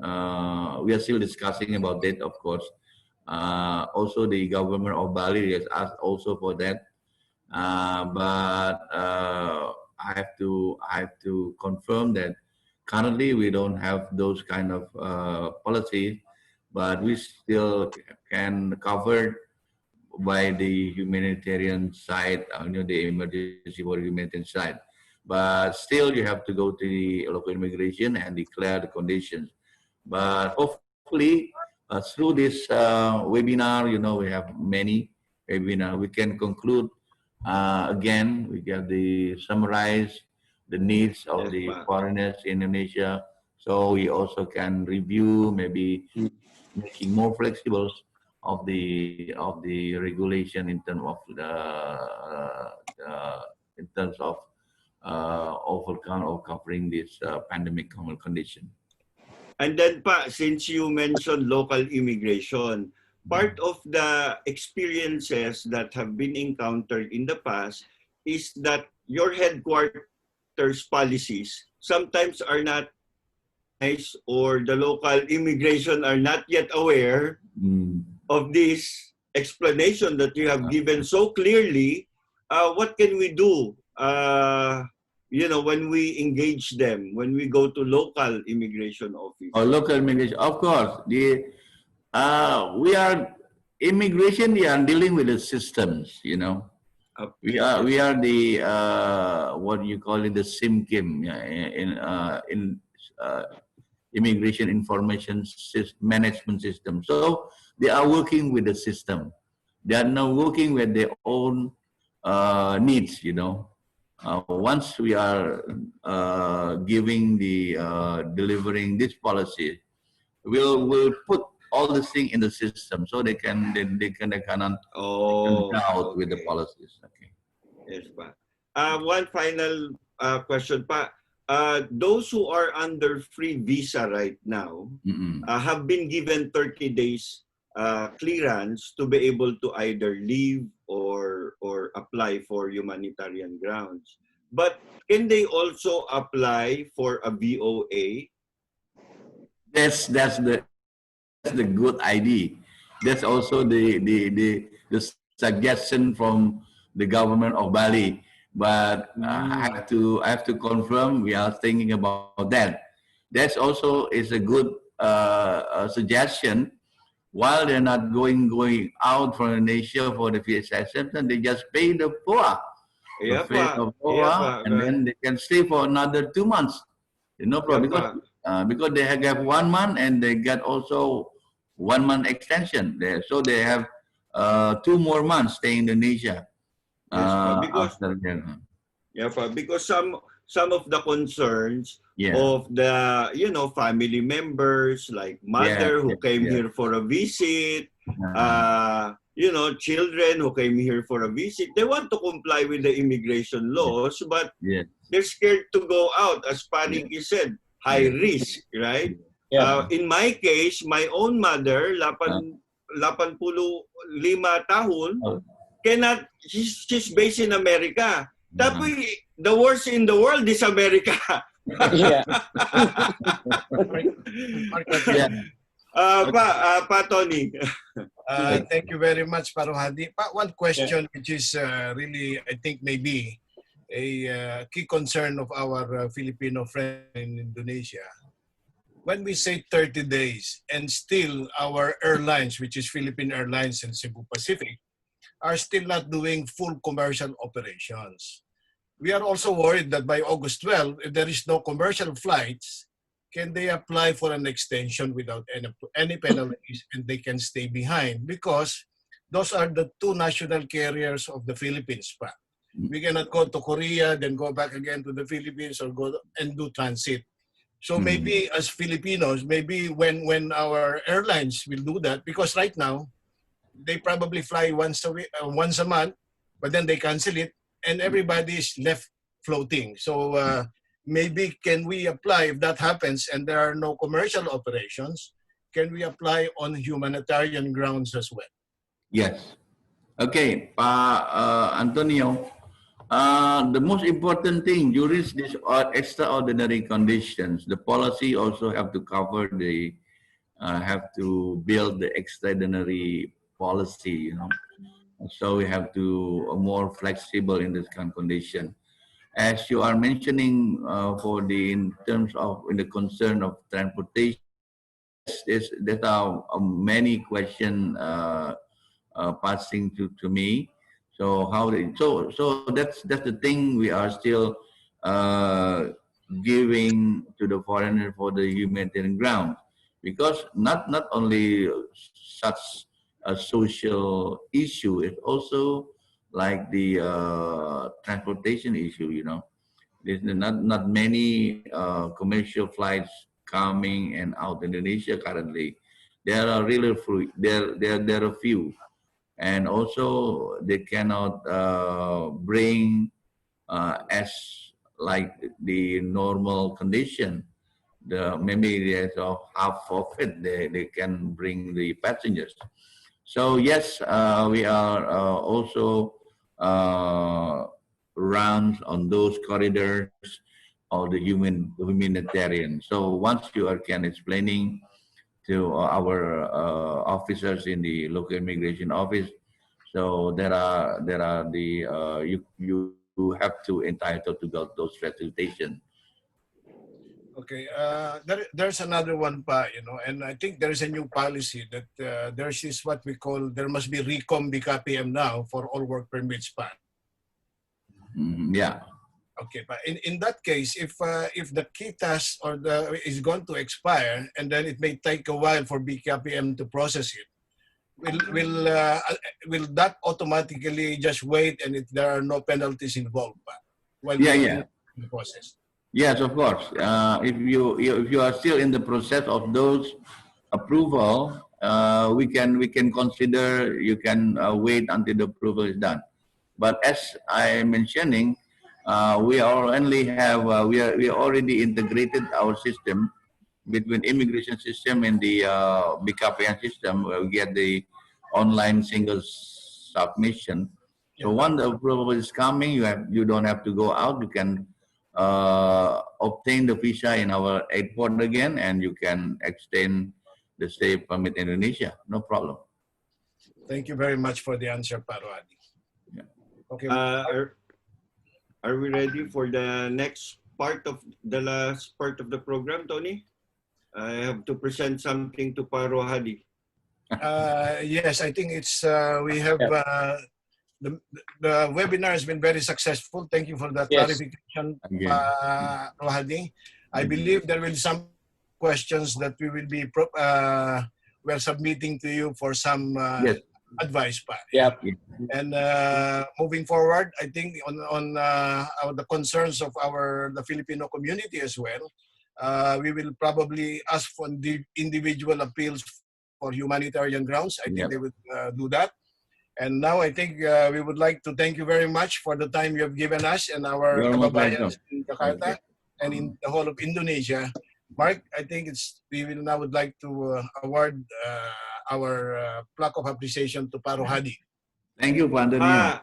We are still discussing about that, of course. Also, the government of Bali has asked also for that. But I have to confirm that currently we don't have those kind of policies, but we still can cover by the humanitarian side, the emergency for humanitarian side. But still, you have to go to the local immigration and declare the conditions. But hopefully, through this webinar, we have many webinars. We can conclude again. We have the summarize the needs of the foreigners in Indonesia. So we also can review, maybe making more flexible of the regulation in terms of overcome or covering this pandemic condition. And then, pa, since you mentioned local immigration, part of the experiences that have been encountered in the past is that your headquarters policies sometimes are not nice, or the local immigration are not yet aware of this explanation that you have given so clearly. What can we do? When we engage them, when we go to local immigration office. Local immigration, of course. We are immigration. We are dealing with the systems. Okay. We are the what you call it, the SIMKIM in immigration information management system. So they are working with the system. They are not working with their own needs. once we are delivering this policy, we'll put all this thing in the system so they cannot Oh, out with the okay. policies. Okay. Yes, pa. One final question pa. Those who are under free visa right now have been given 30 days clearance to be able to either leave or apply for humanitarian grounds. But can they also apply for a VOA? That's the good idea. That's also the suggestion from the government of Bali. But I have to confirm we are thinking about that. That's also is a good suggestion. While they're not going out from Indonesia for the visa acceptance, they just pay the POA, Yeah, pa. Yeah, pa. and then they can stay for another 2 months. No problem, Yeah, because they have 1 month and they get also 1 month extension there, so they have 2 more months staying in Indonesia. Yes, pa. Because After that. yeah, pa. Because some of the concerns Yeah. of the family members like mother who came yeah. here for a visit, children who came here for a visit. They want to comply with the immigration laws, but they're scared to go out, as Paniki said, high risk, right? Yeah. In my case, my own mother, 85 tahun, cannot. She's based in America. Tapos, the worst in the world is America. Yeah. Pa Tony. Thank you very much, Paruhadi. One question which is really, I think, maybe a key concern of our Filipino friends in Indonesia. When we say 30 days and still our airlines, which is Philippine Airlines and Cebu Pacific, are still not doing full commercial operations. We are also worried that by August 12, if there is no commercial flights, can they apply for an extension without any penalties and they can stay behind? Because those are the two national carriers of the Philippines. We cannot go to Korea, then go back again to the Philippines or go and do transit. So maybe as Filipinos, maybe when our airlines will do that, because right now, they probably fly once a month, but then they cancel it, and everybody is left floating. So maybe can we apply, if that happens and there are no commercial operations, can we apply on humanitarian grounds as well? Yes. Okay, Antonio, the most important thing during these extraordinary conditions, the policy also have to cover have to build the extraordinary policy, So we have to more flexible in this kind of condition. As you are mentioning, in terms of in the concern of transportation, there are many questions passing to me. So that's the thing we are still giving to the foreigner for the humanitarian ground, because not only such a social issue, it's also like the transportation issue. There's not many commercial flights coming and out Indonesia currently. There are really few. There are few, and also they cannot bring as like the normal condition. Maybe there's half of it they can bring the passengers. So yes, we are also runs on those corridors of the humanitarian. So once you can explaining to our officers in the local immigration office, so there are the you have to entitled to those facilitation. Okay, there's another one and I think there's a new policy that there's this what we call, there must be recom BKPM now for all work permits Yeah. Okay, but in that case, if the KITAS is going to expire and then it may take a while for BKPM to process it, will that automatically just wait and there are no penalties involved? while Yeah, we yeah. finish the process. Yes, of course. If you are still in the process of those approval, we can consider you can wait until the approval is done. But as I mentioning, we are only have we are already integrated our system between immigration system and the BKPN system. Where we get the online single submission. So Yeah. once the approval is coming, you don't have to go out. You can obtain the visa in our airport again, and you can extend the stay permit in Indonesia. No problem. Thank you very much for the answer, Parwadi. Yeah. Okay. Are we ready for the next part of the last part of the program, Tony? I have to present something to Paro Hadi. Yes, I think it's we have the webinar has been very successful. Thank you for the Yes. clarification, Again. Rohadi. I believe there will be some questions that we will be we're submitting to you for some Yes. advice. Pa. Yeah. And moving forward, I think on the concerns of the Filipino community as well, we will probably ask for the individual appeals for humanitarian grounds. I think Yep. they would do that. And now I think we would like to thank you very much for the time you have given us and our You're most kababayans welcome. in Jakarta and in the whole of Indonesia. Mark, I think we will now would like to award our plaque of appreciation to Paro Hadi. Thank you, Pandanio.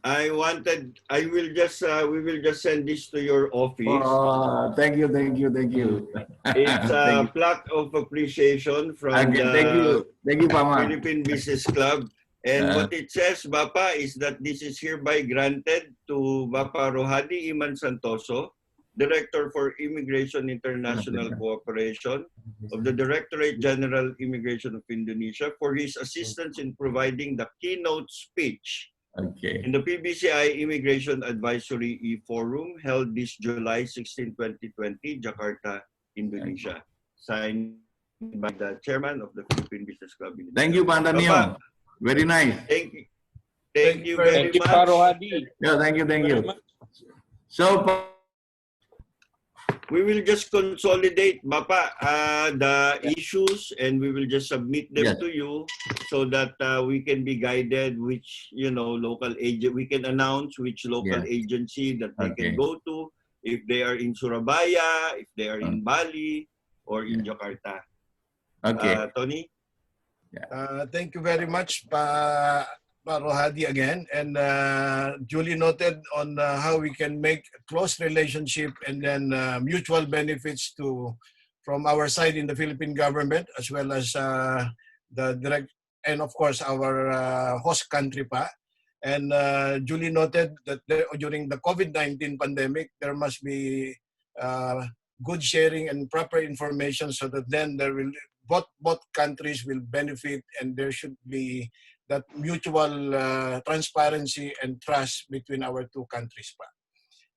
We will just send this to your office. Thank you, thank you, thank you. It's Thank a you. plaque of appreciation from Again, thank you, Paman. Philippine Business Club. And what it says, Bapa, is that this is hereby granted to Bapa Rohadi Iman Santoso, Director for Immigration International Cooperation of the Directorate General Immigration of Indonesia, for his assistance in providing the keynote speech Okay. in the PBCI Immigration Advisory E-Forum held this July 16, 2020, Jakarta, Indonesia. Signed by the Chairman of the Philippine Business Club. Thank you, Pandanio. Very nice. Thank you. Thank you very Thank you, much. Paro Hadi. Yeah, thank you, thank Very you. much. So, We will just consolidate, Bapa, the issues, and we will just submit them Yes. to you so that we can be guided which, local agent, we can announce which local Yeah. agency that they Okay. can go to, if they are in Surabaya, if they are in Bali, or in Jakarta. okay. Tony? Thank you very much, Paro Hadi again, and duly noted on how we can make close relationship and then mutual benefits from our side in the Philippine government as well as the direct and of course our host country pa. And duly noted that during the COVID-19 pandemic, there must be good sharing and proper information so that then there will both countries will benefit and there should be that mutual transparency and trust between our two countries pa.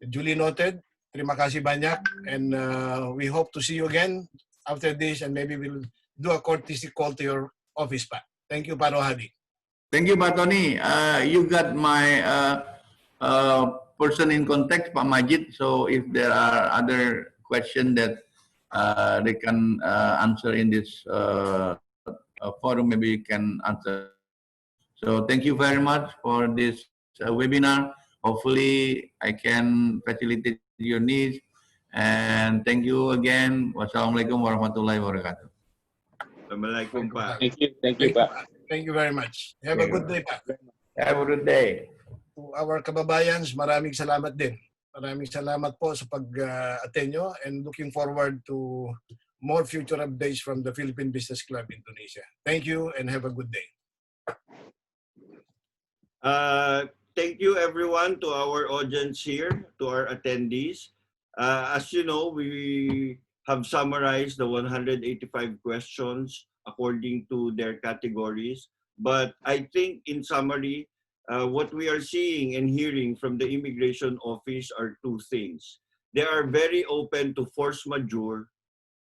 Duly noted. Terima kasih banyak and we hope to see you again after this and maybe we'll do a courtesy call to your office pa. Thank you, Paro Hadi. Thank you, Pak Tony. You got my person in contact, Pak Majid. So if there are other questions that they can answer in this forum, maybe you can answer. So thank you very much for this webinar. Hopefully I can facilitate your needs. And thank you again. Wassalamualaikum warahmatullahi wabarakatuh. Assalamualaikum, Pa. Thank you, Pa. Thank you very much. Have a good day pa. Have a good day. To our kababayans, maraming salamat din. Maraming salamat po sa pag-attend nyo and looking forward to more future updates from the Philippine Business Club Indonesia. Thank you and have a good day. Thank you everyone to our audience here, to our attendees. As you know, we have summarized the 185 questions according to their categories. But I think in summary, what we are seeing and hearing from the Immigration Office are two things. They are very open to force majeure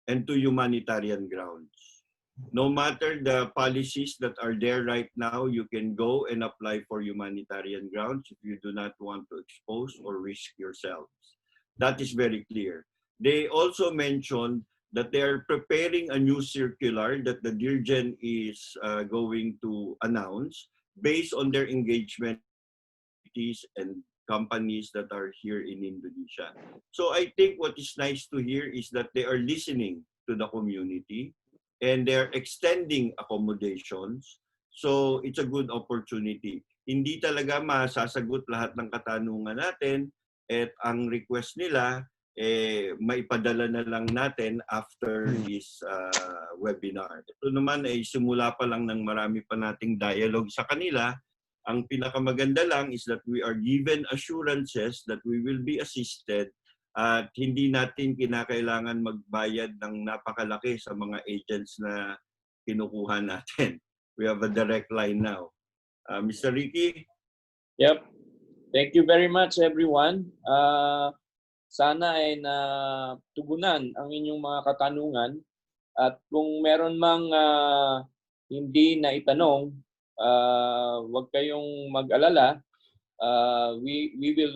and to humanitarian grounds. No matter the policies that are there right now, you can go and apply for humanitarian grounds if you do not want to expose or risk yourselves. That is very clear. They also mentioned that they are preparing a new circular that the DIRGEN is going to announce based on their engagement and companies that are here in Indonesia. So I think what is nice to hear is that they are listening to the community and they're extending accommodations. So it's a good opportunity. Hindi talaga masasagot lahat ng katanungan natin at ang request nila maipadala na lang natin after this webinar. Ito naman ay simula pa lang ng marami pa nating dialogue sa kanila. Ang pinakamaganda lang is that we are given assurances that we will be assisted at hindi natin kinakailangan magbayad ng napakalaki sa mga agents na kinukuha natin. We have a direct line now. Mr. Ricky? Yep. Thank you very much, everyone. Sana ay natugunan ang inyong mga katanungan. At kung meron mang hindi na itanong, huwag kayong mag-alala. We will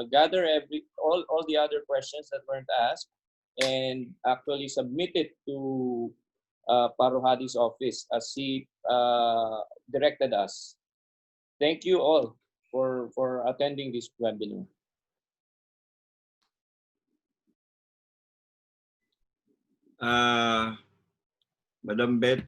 gather all the other questions that weren't asked and actually submit it to Paruhadi's office as he directed us. Thank you all for attending this webinar. Madam Beth,